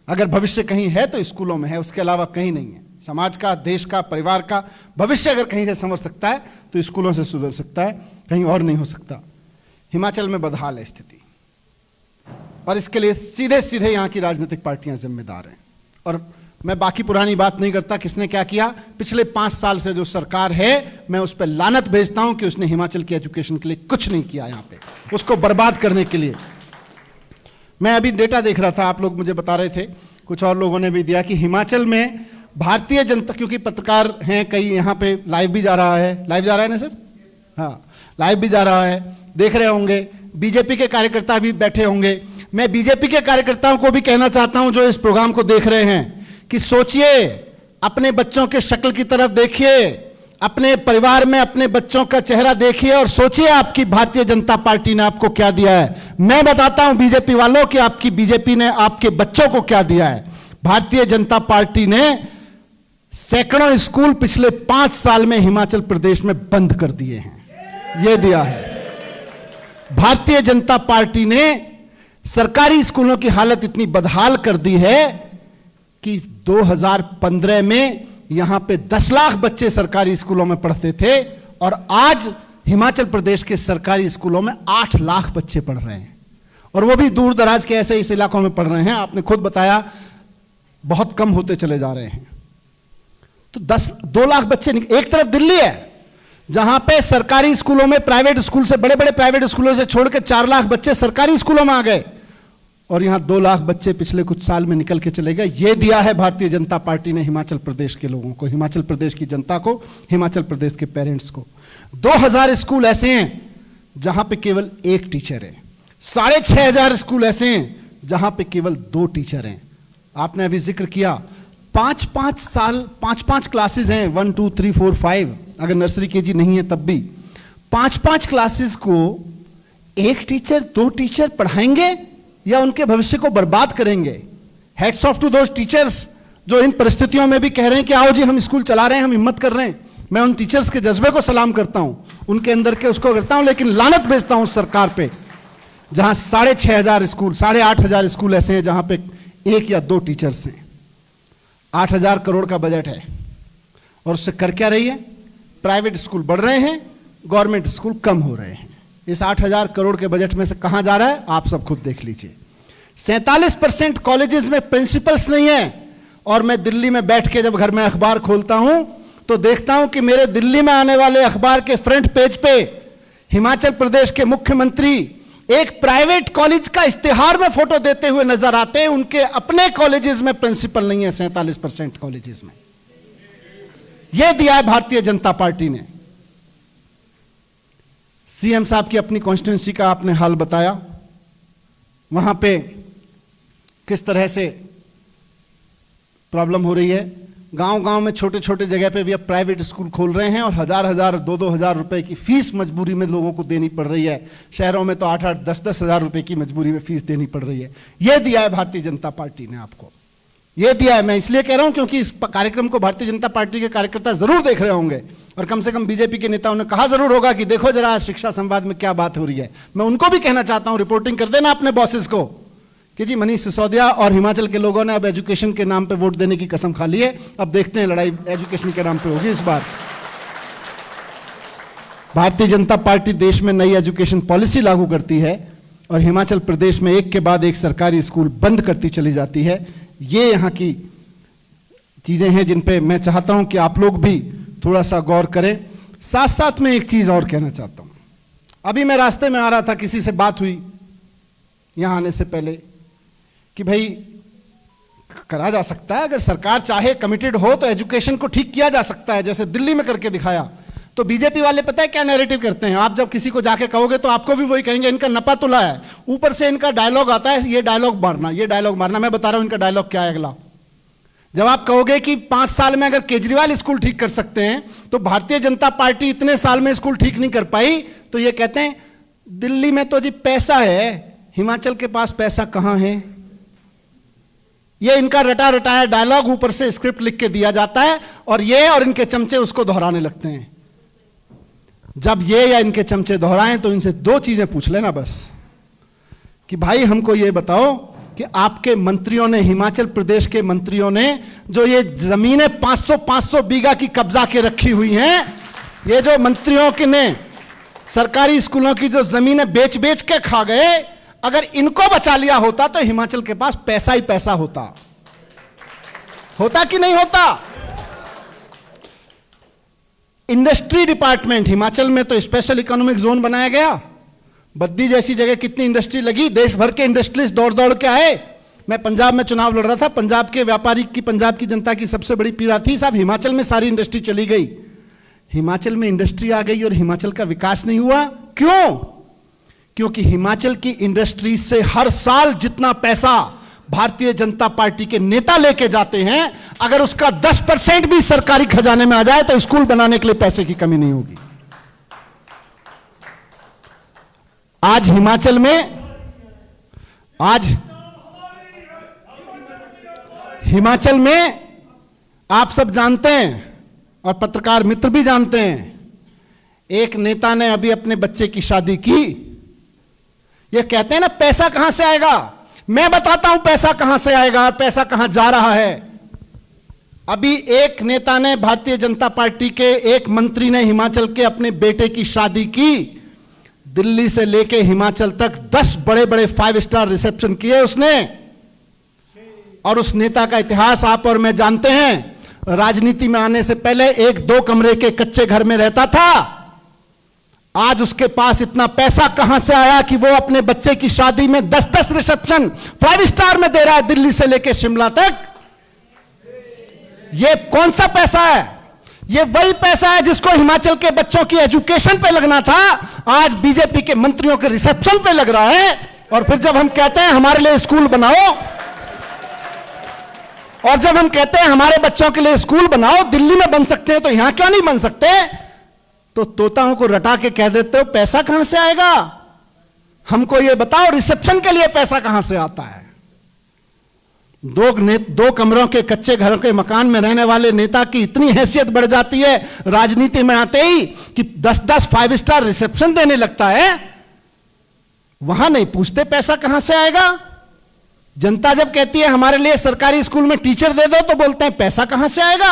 अगर भविष्य कहीं है तो स्कूलों में है, उसके अलावा कहीं नहीं है। समाज का, देश का, परिवार का भविष्य अगर कहीं से समझ सकता है तो स्कूलों से सुधर सकता है, कहीं और नहीं हो सकता। हिमाचल में बदहाल है स्थिति, और इसके लिए सीधे सीधे यहाँ की राजनीतिक पार्टियां जिम्मेदार हैं। और मैं बाकी पुरानी बात नहीं करता, किसने क्या किया। पिछले 5 साल से जो सरकार है, मैं उस पर लानत भेजता हूं कि उसने हिमाचल की एजुकेशन के लिए कुछ नहीं किया, यहाँ पे उसको बर्बाद करने के लिए। मैं अभी डेटा देख रहा था, आप लोग मुझे बता रहे थे, कुछ और लोगों ने भी दिया कि हिमाचल में भारतीय जनता, क्योंकि पत्रकार हैं कई, यहाँ पे लाइव भी जा रहा है, लाइव जा रहा है ना सर? हाँ, लाइव भी जा रहा है, देख रहे होंगे, बीजेपी के कार्यकर्ता भी बैठे होंगे। मैं बीजेपी के कार्यकर्ताओं को भी कहना चाहता हूं जो इस प्रोग्राम को देख रहे हैं कि सोचिए, अपने बच्चों के शक्ल की तरफ देखिए, अपने परिवार में अपने बच्चों का चेहरा देखिए और सोचिए आपकी भारतीय जनता पार्टी ने आपको क्या दिया है। मैं बताता हूं बीजेपी वालों कि आपकी बीजेपी ने आपके बच्चों को क्या दिया है। भारतीय जनता पार्टी ने सैकड़ों स्कूल पिछले 5 साल में हिमाचल प्रदेश में बंद कर दिए हैं, यह दिया है। भारतीय जनता पार्टी ने सरकारी स्कूलों की हालत इतनी बदहाल कर दी है कि 2015 में यहां पे 10 लाख बच्चे सरकारी स्कूलों में पढ़ते थे और आज हिमाचल प्रदेश के सरकारी स्कूलों में 8 लाख बच्चे पढ़ रहे हैं, और वो भी दूर दराज के ऐसे इस इलाकों में पढ़ रहे हैं। आपने खुद बताया बहुत कम होते चले जा रहे हैं। तो 2 लाख बच्चे, एक तरफ दिल्ली है जहां पे सरकारी स्कूलों में प्राइवेट स्कूल से, बड़े बड़े प्राइवेट स्कूलों से छोड़ के 4 लाख बच्चे सरकारी स्कूलों में आ गए, और यहां 2 लाख बच्चे पिछले कुछ साल में निकल के चले गए। यह दिया है भारतीय जनता पार्टी ने हिमाचल प्रदेश के लोगों को, हिमाचल प्रदेश की जनता को, हिमाचल प्रदेश के पेरेंट्स को। 2000 स्कूल ऐसे हैं जहां पे केवल 1 टीचर है, 6500 स्कूल ऐसे हैं जहां पे केवल 2 टीचर हैं। आपने अभी जिक्र किया 5-5 क्लासेस हैं, 1 2 3 4 5, अगर नर्सरी केजी नहीं है तब भी 5-5 क्लासेस को 1 टीचर 2 टीचर पढ़ाएंगे या उनके भविष्य को बर्बाद करेंगे। Hats off to those teachers जो इन परिस्थितियों में भी कह रहे हैं कि आओ जी हम स्कूल चला रहे हैं, हम हिम्मत कर रहे हैं। मैं उन टीचर्स के जज्बे को सलाम करता हूं, उनके अंदर के उसको करता हूं, लेकिन लानत भेजता हूं उस सरकार पे जहां 6500 स्कूल, 8500 स्कूल ऐसे हैं जहां पे 1 या 2 टीचर्स हैं। 8000 करोड़ का बजट है और उससे कर क्या रही है? प्राइवेट स्कूल बढ़ रहे हैं, गवर्नमेंट स्कूल कम हो रहे हैं। इस 8000 करोड़ के बजट में से कहां जा रहा है आप सब खुद देख लीजिए। 47% कॉलेजेस में प्रिंसिपल्स नहीं है, और मैं दिल्ली में बैठ के जब घर में अखबार खोलता हूं तो देखता हूं कि मेरे दिल्ली में आने वाले अखबार के फ्रंट पेज पे हिमाचल प्रदेश के मुख्यमंत्री एक प्राइवेट कॉलेज का इश्तिहार में फोटो देते हुए नजर आते हैं। उनके अपने कॉलेजेस में प्रिंसिपल नहीं है 47% कॉलेजेस में। यह दिया है भारतीय जनता पार्टी ने। सीएम साहब की अपनी कॉन्स्टिट्यूंसी का आपने हाल बताया, वहां पे किस तरह से प्रॉब्लम हो रही है। गांव-गांव में छोटे छोटे जगह पे भी अब प्राइवेट स्कूल खोल रहे हैं और 1000-1000 2-2 हज़ार रुपए की फीस मजबूरी में लोगों को देनी पड़ रही है। शहरों में तो 8-8 10-10 हज़ार रुपए की मजबूरी में फीस देनी पड़ रही है। यह दिया है भारतीय जनता पार्टी ने आपको, यह दिया है। मैं इसलिए कह रहा हूं क्योंकि इस कार्यक्रम को भारतीय जनता पार्टी के कार्यकर्ता जरूर देख रहे होंगे और कम से कम बीजेपी के नेताओं ने कहा जरूर होगा कि देखो जरा शिक्षा संवाद में क्या बात हो रही है। मैं उनको भी कहना चाहता हूं, रिपोर्टिंग कर देना अपने बॉसेस को कि जी मनीष सिसोदिया और हिमाचल के लोगों ने अब एजुकेशन के नाम पे वोट देने की कसम खा ली है। अब देखते हैं लड़ाई एजुकेशन के नाम पे होगी इस बार। भारतीय जनता पार्टी देश में नई एजुकेशन पॉलिसी लागू करती है और हिमाचल प्रदेश में एक के बाद एक सरकारी स्कूल बंद करती चली जाती है। ये यहाँ की चीजें हैं जिन पे मैं चाहता हूं कि आप लोग भी थोड़ा सा गौर करें। साथ साथ में एक चीज और कहना चाहता हूं। अभी मैं रास्ते में आ रहा था, किसी से बात हुई यहां आने से पहले कि भाई करा जा सकता है, अगर सरकार चाहे, कमिटेड हो तो एजुकेशन को ठीक किया जा सकता है, जैसे दिल्ली में करके दिखाया। तो बीजेपी वाले पता है क्या नैरेटिव करते हैं, आप जब किसी को जाके कहोगे तो आपको भी वही कहेंगे इनका नपा तुला है। ऊपर से इनका डायलॉग आता है, ये डायलॉग मारना, ये डायलॉग मारना। मैं बता रहा हूं इनका डायलॉग क्या है अगला। जब आप कहोगे कि 5 साल में अगर केजरीवाल स्कूल ठीक कर सकते हैं तो भारतीय जनता पार्टी इतने साल में स्कूल ठीक नहीं कर पाई, तो ये कहते हैं दिल्ली में तो जी पैसा है, हिमाचल के पास पैसा कहां है। ये इनका रटा रटाया डायलॉग ऊपर से स्क्रिप्ट लिख के दिया जाता है और ये और इनके चमचे उसको दोहराने लगते हैं। जब ये या इनके चमचे दोहराएं तो इनसे 2 चीजें पूछ लेना बस कि भाई हमको ये बताओ कि आपके मंत्रियों ने, हिमाचल प्रदेश के मंत्रियों ने जो ये जमीनें 500 बीघा की कब्जा के रखी हुई हैं, ये जो मंत्रियों के ने सरकारी स्कूलों की जो जमीनें बेच बेच के खा गए, अगर इनको बचा लिया होता तो हिमाचल के पास पैसा ही पैसा होता कि नहीं होता। इंडस्ट्री डिपार्टमेंट, हिमाचल में तो स्पेशल इकोनॉमिक जोन बनाया गया। बद्दी जैसी जगह कितनी इंडस्ट्री लगी, देश भर के इंडस्ट्रियलिस्ट दौड़ दौड़ के आए। मैं पंजाब में चुनाव लड़ रहा था, पंजाब के व्यापारी की, पंजाब की जनता की सबसे बड़ी पीड़ा थी साहब हिमाचल में सारी इंडस्ट्री चली गई। हिमाचल में इंडस्ट्री आ गई और हिमाचल का विकास नहीं हुआ। क्यों? क्योंकि हिमाचल की इंडस्ट्री से हर साल जितना पैसा भारतीय जनता पार्टी के नेता लेके जाते हैं, अगर उसका 10% भी सरकारी खजाने में आ जाए तो स्कूल बनाने के लिए पैसे की कमी नहीं होगी। आज हिमाचल में आप सब जानते हैं और पत्रकार मित्र भी जानते हैं, एक नेता ने अभी अपने बच्चे की शादी की। ये कहते हैं ना पैसा कहां से आएगा, मैं बताता हूं पैसा कहां से आएगा और पैसा कहां जा रहा है। अभी एक नेता ने, भारतीय जनता पार्टी के एक मंत्री ने हिमाचल के अपने बेटे की शादी की। दिल्ली से लेके हिमाचल तक 10 बड़े बड़े 5 स्टार रिसेप्शन किए उसने। और उस नेता का इतिहास आप और मैं जानते हैं। राजनीति में आने से पहले 1-2 कमरे के कच्चे घर में रहता था। आज उसके पास इतना पैसा कहां से आया कि वो अपने बच्चे की शादी में 10-10 रिसेप्शन 5 स्टार में दे रहा है, दिल्ली से लेके शिमला तक। ये कौन सा पैसा है? ये वही पैसा है जिसको हिमाचल के बच्चों की एजुकेशन पे लगना था, आज बीजेपी के मंत्रियों के रिसेप्शन पे लग रहा है। और फिर जब हम कहते हैं हमारे लिए स्कूल बनाओ, और जब हम कहते हैं हमारे बच्चों के लिए स्कूल बनाओ, दिल्ली में बन सकते हैं तो यहां क्यों नहीं बन सकते, तो तोताओं को रटा के कह देते हो पैसा कहां से आएगा। हमको ये बताओ रिसेप्शन के लिए पैसा कहां से आता है। 2 कमरों के कच्चे घरों के मकान में रहने वाले नेता की इतनी हैसियत बढ़ जाती है राजनीति में आते ही कि 10-10 5 स्टार रिसेप्शन देने लगता है। वहां नहीं पूछते पैसा कहां से आएगा। जनता जब कहती है हमारे लिए सरकारी स्कूल में टीचर दे दो, तो बोलते हैं पैसा कहां से आएगा।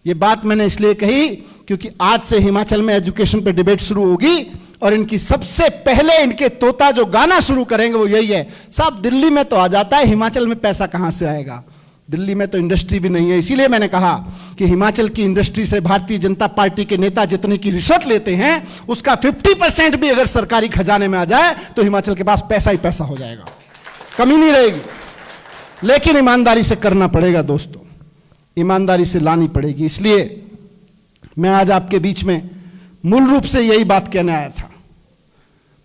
यह बात मैंने इसलिए कही क्योंकि आज से हिमाचल में एजुकेशन पे डिबेट शुरू होगी और इनकी सबसे पहले इनके तोता जो गाना शुरू करेंगे वो यही है, साहब दिल्ली में तो आ जाता है, हिमाचल में पैसा कहां से आएगा। दिल्ली में तो इंडस्ट्री भी नहीं है। इसीलिए मैंने कहा कि हिमाचल की इंडस्ट्री से भारतीय जनता पार्टी के नेता जितने की रिश्वत लेते हैं उसका 50% भी अगर सरकारी खजाने में आ जाए तो हिमाचल के पास पैसा ही पैसा हो जाएगा, कमी नहीं रहेगी। लेकिन ईमानदारी से करना पड़ेगा दोस्तों, ईमानदारी से लानी पड़ेगी। इसलिए मैं आज आपके बीच में मूल रूप से यही बात कहने आया था।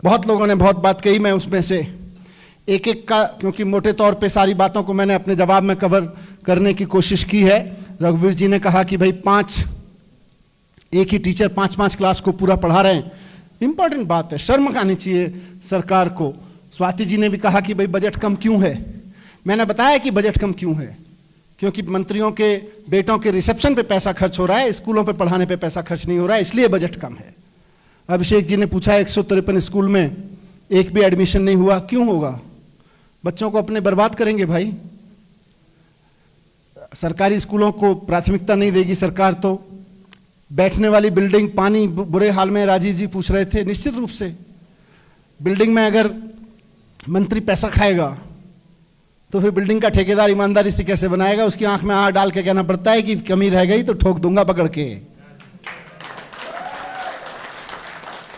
बहुत लोगों ने बहुत बात कही, मैं उसमें से एक एक का, क्योंकि मोटे तौर पे सारी बातों को मैंने अपने जवाब में कवर करने की कोशिश की है। रघुवीर जी ने कहा कि भाई एक ही टीचर 5-5 क्लास को पूरा पढ़ा रहे हैं, इंपॉर्टेंट बात है, शर्म आनी चाहिए सरकार को। स्वाति जी ने भी कहा कि भाई बजट कम क्यों है। मैंने बताया कि बजट कम क्यों है, क्योंकि मंत्रियों के बेटों के रिसेप्शन पे पैसा खर्च हो रहा है, स्कूलों पे पढ़ाने पे पैसा खर्च नहीं हो रहा है, इसलिए बजट कम है। अभिषेक जी ने पूछा 153 स्कूल में एक भी एडमिशन नहीं हुआ, क्यों होगा? बच्चों को अपने बर्बाद करेंगे भाई। सरकारी स्कूलों को प्राथमिकता नहीं देगी सरकार तो। बैठने वाली बिल्डिंग, पानी बुरे हाल में, राजीव जी पूछ रहे थे। निश्चित रूप से बिल्डिंग में अगर मंत्री पैसा खाएगा तो फिर बिल्डिंग का ठेकेदार ईमानदारी से कैसे बनाएगा? उसकी आंख में आंख डाल के कहना पड़ता है कि कमी रह गई तो ठोक दूंगा पकड़ के।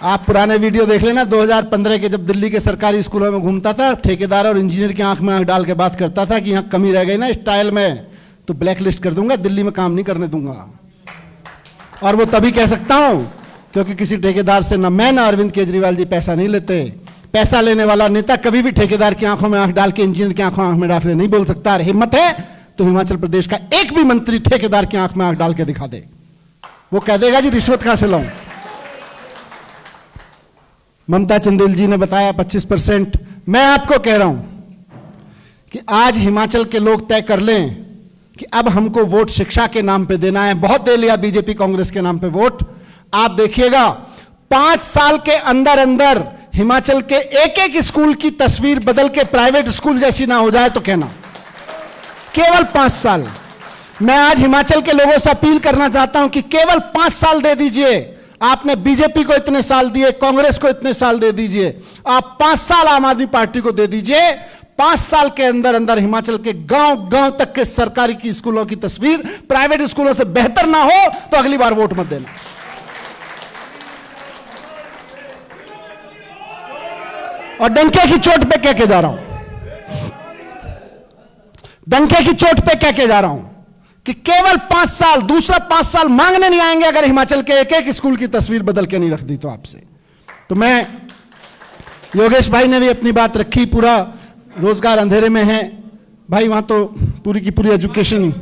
आप पुराने वीडियो देख लेना 2015 के, जब दिल्ली के सरकारी स्कूलों में घूमता था, ठेकेदार और इंजीनियर की आंख में आंख डाल के बात करता था कि यहाँ कमी रह गई ना स्टाइल में तो ब्लैक लिस्ट कर दूंगा, दिल्ली में काम नहीं करने दूंगा। और वो तभी कह सकता हूं क्योंकि किसी ठेकेदार से न मैं न अरविंद केजरीवाल जी पैसा नहीं लेते। पैसा लेने वाला नेता कभी भी ठेकेदार की आंखों में आंख डाल के इंजीनियर की आंखों में आंख डाल के नहीं बोल सकता। हिम्मत है तो हिमाचल प्रदेश का एक भी मंत्री ठेकेदार की आंख में आंख डाल के दिखा दे, वो कह देगा जी रिश्वत कहां से लाऊं। ममता चंदेल जी ने बताया 25%। मैं आपको कह रहा हूं कि आज हिमाचल के लोग तय कर लें कि अब हमको वोट शिक्षा के नाम पे देना है। बहुत दे लिया बीजेपी कांग्रेस के नाम पे वोट। आप देखिएगा 5 साल के अंदर अंदर हिमाचल के एक स्कूल की तस्वीर बदल के प्राइवेट स्कूल जैसी ना हो जाए तो कहना, केवल 5 साल। मैं आज हिमाचल के लोगों से अपील करना चाहता हूं कि केवल 5 साल दे दीजिए। आपने बीजेपी को इतने साल दिए, कांग्रेस को इतने साल दे दीजिए, आप 5 साल आम आदमी पार्टी को दे दीजिए। 5 साल के अंदर अंदर हिमाचल के गांव गांव तक के सरकारी की स्कूलों की तस्वीर प्राइवेट स्कूलों से बेहतर ना हो तो अगली बार वोट मत देना। और डंके की चोट पे कह के जा रहा हूं, डंके की चोट पे कह के जा रहा हूं कि केवल 5 साल, दूसरा 5 साल मांगने नहीं आएंगे अगर हिमाचल के एक स्कूल की तस्वीर बदल के नहीं रख दी तो आपसे। तो मैं, योगेश भाई ने भी अपनी बात रखी, पूरा रोजगार अंधेरे में है भाई, वहां तो पूरी की पूरी एजुकेशन ही।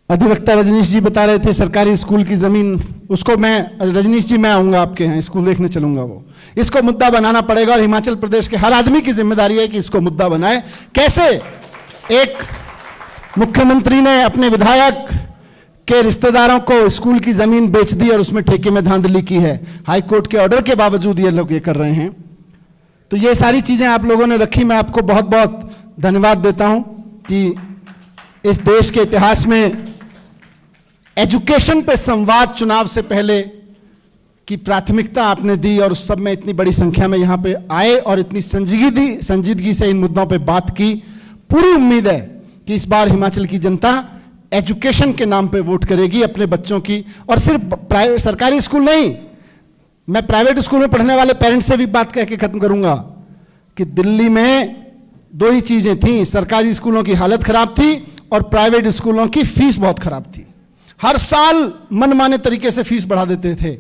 अधिवक्ता रजनीश जी बता रहे थे सरकारी स्कूल की जमीन, उसको मैं, रजनीश जी मैं आऊंगा आपके यहाँ, स्कूल देखने चलूंगा, वो इसको मुद्दा बनाना पड़ेगा और हिमाचल प्रदेश के हर आदमी की जिम्मेदारी है कि इसको मुद्दा बनाए। कैसे एक मुख्यमंत्री ने अपने विधायक के रिश्तेदारों को स्कूल की जमीन बेच दी और उसमें ठेके में धांधली की है, हाई कोर्ट के ऑर्डर के बावजूद ये लोग ये कर रहे हैं। तो ये सारी चीजें आप लोगों ने रखी, मैं आपको बहुत बहुत धन्यवाद देता हूं कि इस देश के इतिहास में एजुकेशन पे संवाद चुनाव से पहले की प्राथमिकता आपने दी और उस सब में इतनी बड़ी संख्या में यहां पे आए और इतनी संजीदगी से इन मुद्दों पे बात की। पूरी उम्मीद है कि इस बार हिमाचल की जनता एजुकेशन के नाम पे वोट करेगी अपने बच्चों की, और सिर्फ प्राइवेट सरकारी स्कूल नहीं, मैं प्राइवेट स्कूल में पढ़ने वाले पेरेंट्स से भी बात कह के खत्म करूंगा कि दिल्ली में दो ही चीजें थी, सरकारी स्कूलों की हालत खराब थी और प्राइवेट स्कूलों की फीस बहुत खराब थी। हर साल मनमाने तरीके से फीस बढ़ा देते थे।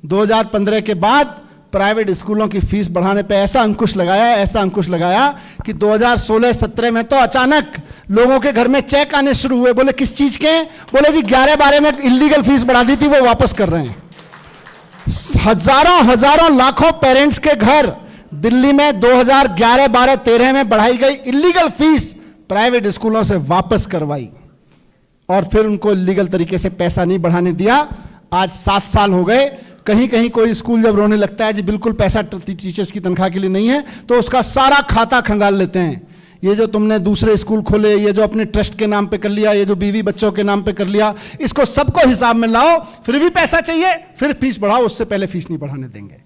2015 के बाद प्राइवेट स्कूलों की फीस बढ़ाने पे ऐसा अंकुश लगाया कि 2016-17 में तो अचानक लोगों के घर में चेक आने शुरू हुए। बोले किस चीज के? बोले जी 11-12 में इलीगल फीस बढ़ा दी थी, वो वापस कर रहे हैं। हजारों लाखों पेरेंट्स के घर दिल्ली में 2011, 12, 13 में बढ़ाई गई इलीगल फीस प्राइवेट स्कूलों से वापस करवाई और फिर उनको इलीगल तरीके से पैसा नहीं बढ़ाने दिया। आज 7 साल हो गए। कहीं कहीं कोई स्कूल जब रोने लगता है जी बिल्कुल पैसा टीचर्स की तनख्वाह के लिए नहीं है, तो उसका सारा खाता खंगाल लेते हैं। ये जो तुमने दूसरे स्कूल खोले, ये जो अपने ट्रस्ट के नाम पे कर लिया, ये जो बीवी बच्चों के नाम पे कर लिया, इसको सबको हिसाब में लाओ। फिर भी पैसा चाहिए, फिर फीस बढ़ाओ, उससे पहले फीस नहीं बढ़ाने देंगे।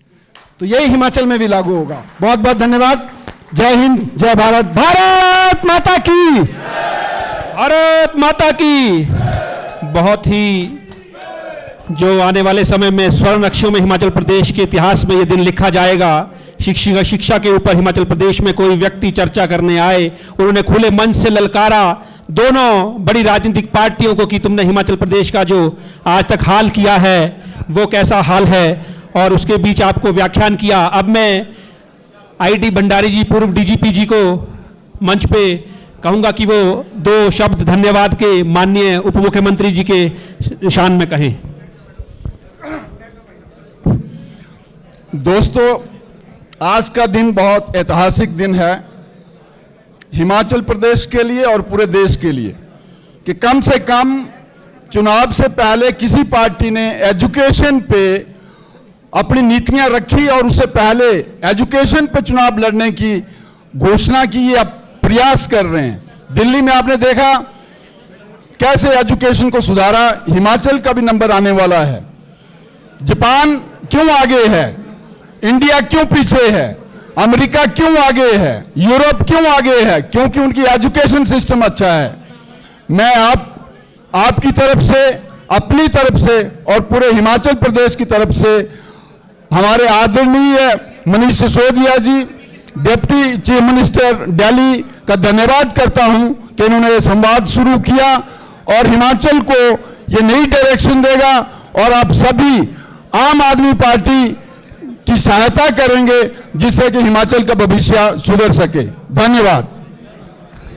तो यही हिमाचल में भी लागू होगा। बहुत बहुत धन्यवाद। जय हिंद, जय भारत, भारत माता की, भारत माता की। बहुत ही जो आने वाले समय में स्वर्ण अक्षरों में हिमाचल प्रदेश के इतिहास में यह दिन लिखा जाएगा। शिक्षा के ऊपर हिमाचल प्रदेश में कोई व्यक्ति चर्चा करने आए, उन्होंने खुले मंच से ललकारा दोनों बड़ी राजनीतिक पार्टियों को कि तुमने हिमाचल प्रदेश का जो आज तक हाल किया है वो कैसा हाल है, और उसके बीच आपको व्याख्यान किया। अब मैं आईटी भंडारी जी, पूर्व डीजीपी जी को मंच पे कहूंगा कि वो 2 शब्द धन्यवाद के माननीय उप मुख्यमंत्री जी के शान में कहें। दोस्तों, आज का दिन बहुत ऐतिहासिक दिन है हिमाचल प्रदेश के लिए और पूरे देश के लिए कि कम से कम चुनाव से पहले किसी पार्टी ने एजुकेशन पे अपनी नीतियां रखी और उससे पहले एजुकेशन पे चुनाव लड़ने की घोषणा की। ये अब प्रयास कर रहे हैं। दिल्ली में आपने देखा कैसे एजुकेशन को सुधारा। हिमाचल का भी नंबर आने वाला है। जापान क्यों आगे है, इंडिया क्यों पीछे है, अमेरिका क्यों आगे है, यूरोप क्यों आगे है? क्योंकि उनकी एजुकेशन सिस्टम अच्छा है। मैं आपकी तरफ से, अपनी तरफ से और पूरे हिमाचल प्रदेश की तरफ से हमारे आदरणीय मनीष सिसोदिया जी, डिप्टी चीफ मिनिस्टर दिल्ली का धन्यवाद करता हूं कि इन्होंने ये संवाद शुरू किया और हिमाचल को ये नई डायरेक्शन देगा और आप सभी आम आदमी पार्टी की सहायता करेंगे जिससे कि हिमाचल का भविष्य सुधर सके। धन्यवाद,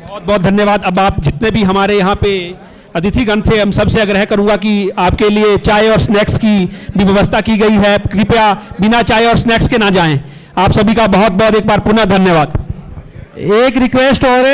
बहुत बहुत धन्यवाद। अब आप जितने भी हमारे यहाँ पे अतिथिगण थे, हम सबसे आग्रह करूंगा कि आपके लिए चाय और स्नैक्स की भी व्यवस्था की गई है। कृपया बिना चाय और स्नैक्स के ना जाएं। आप सभी का बहुत बहुत एक बार पुनः धन्यवाद। एक रिक्वेस्ट और है।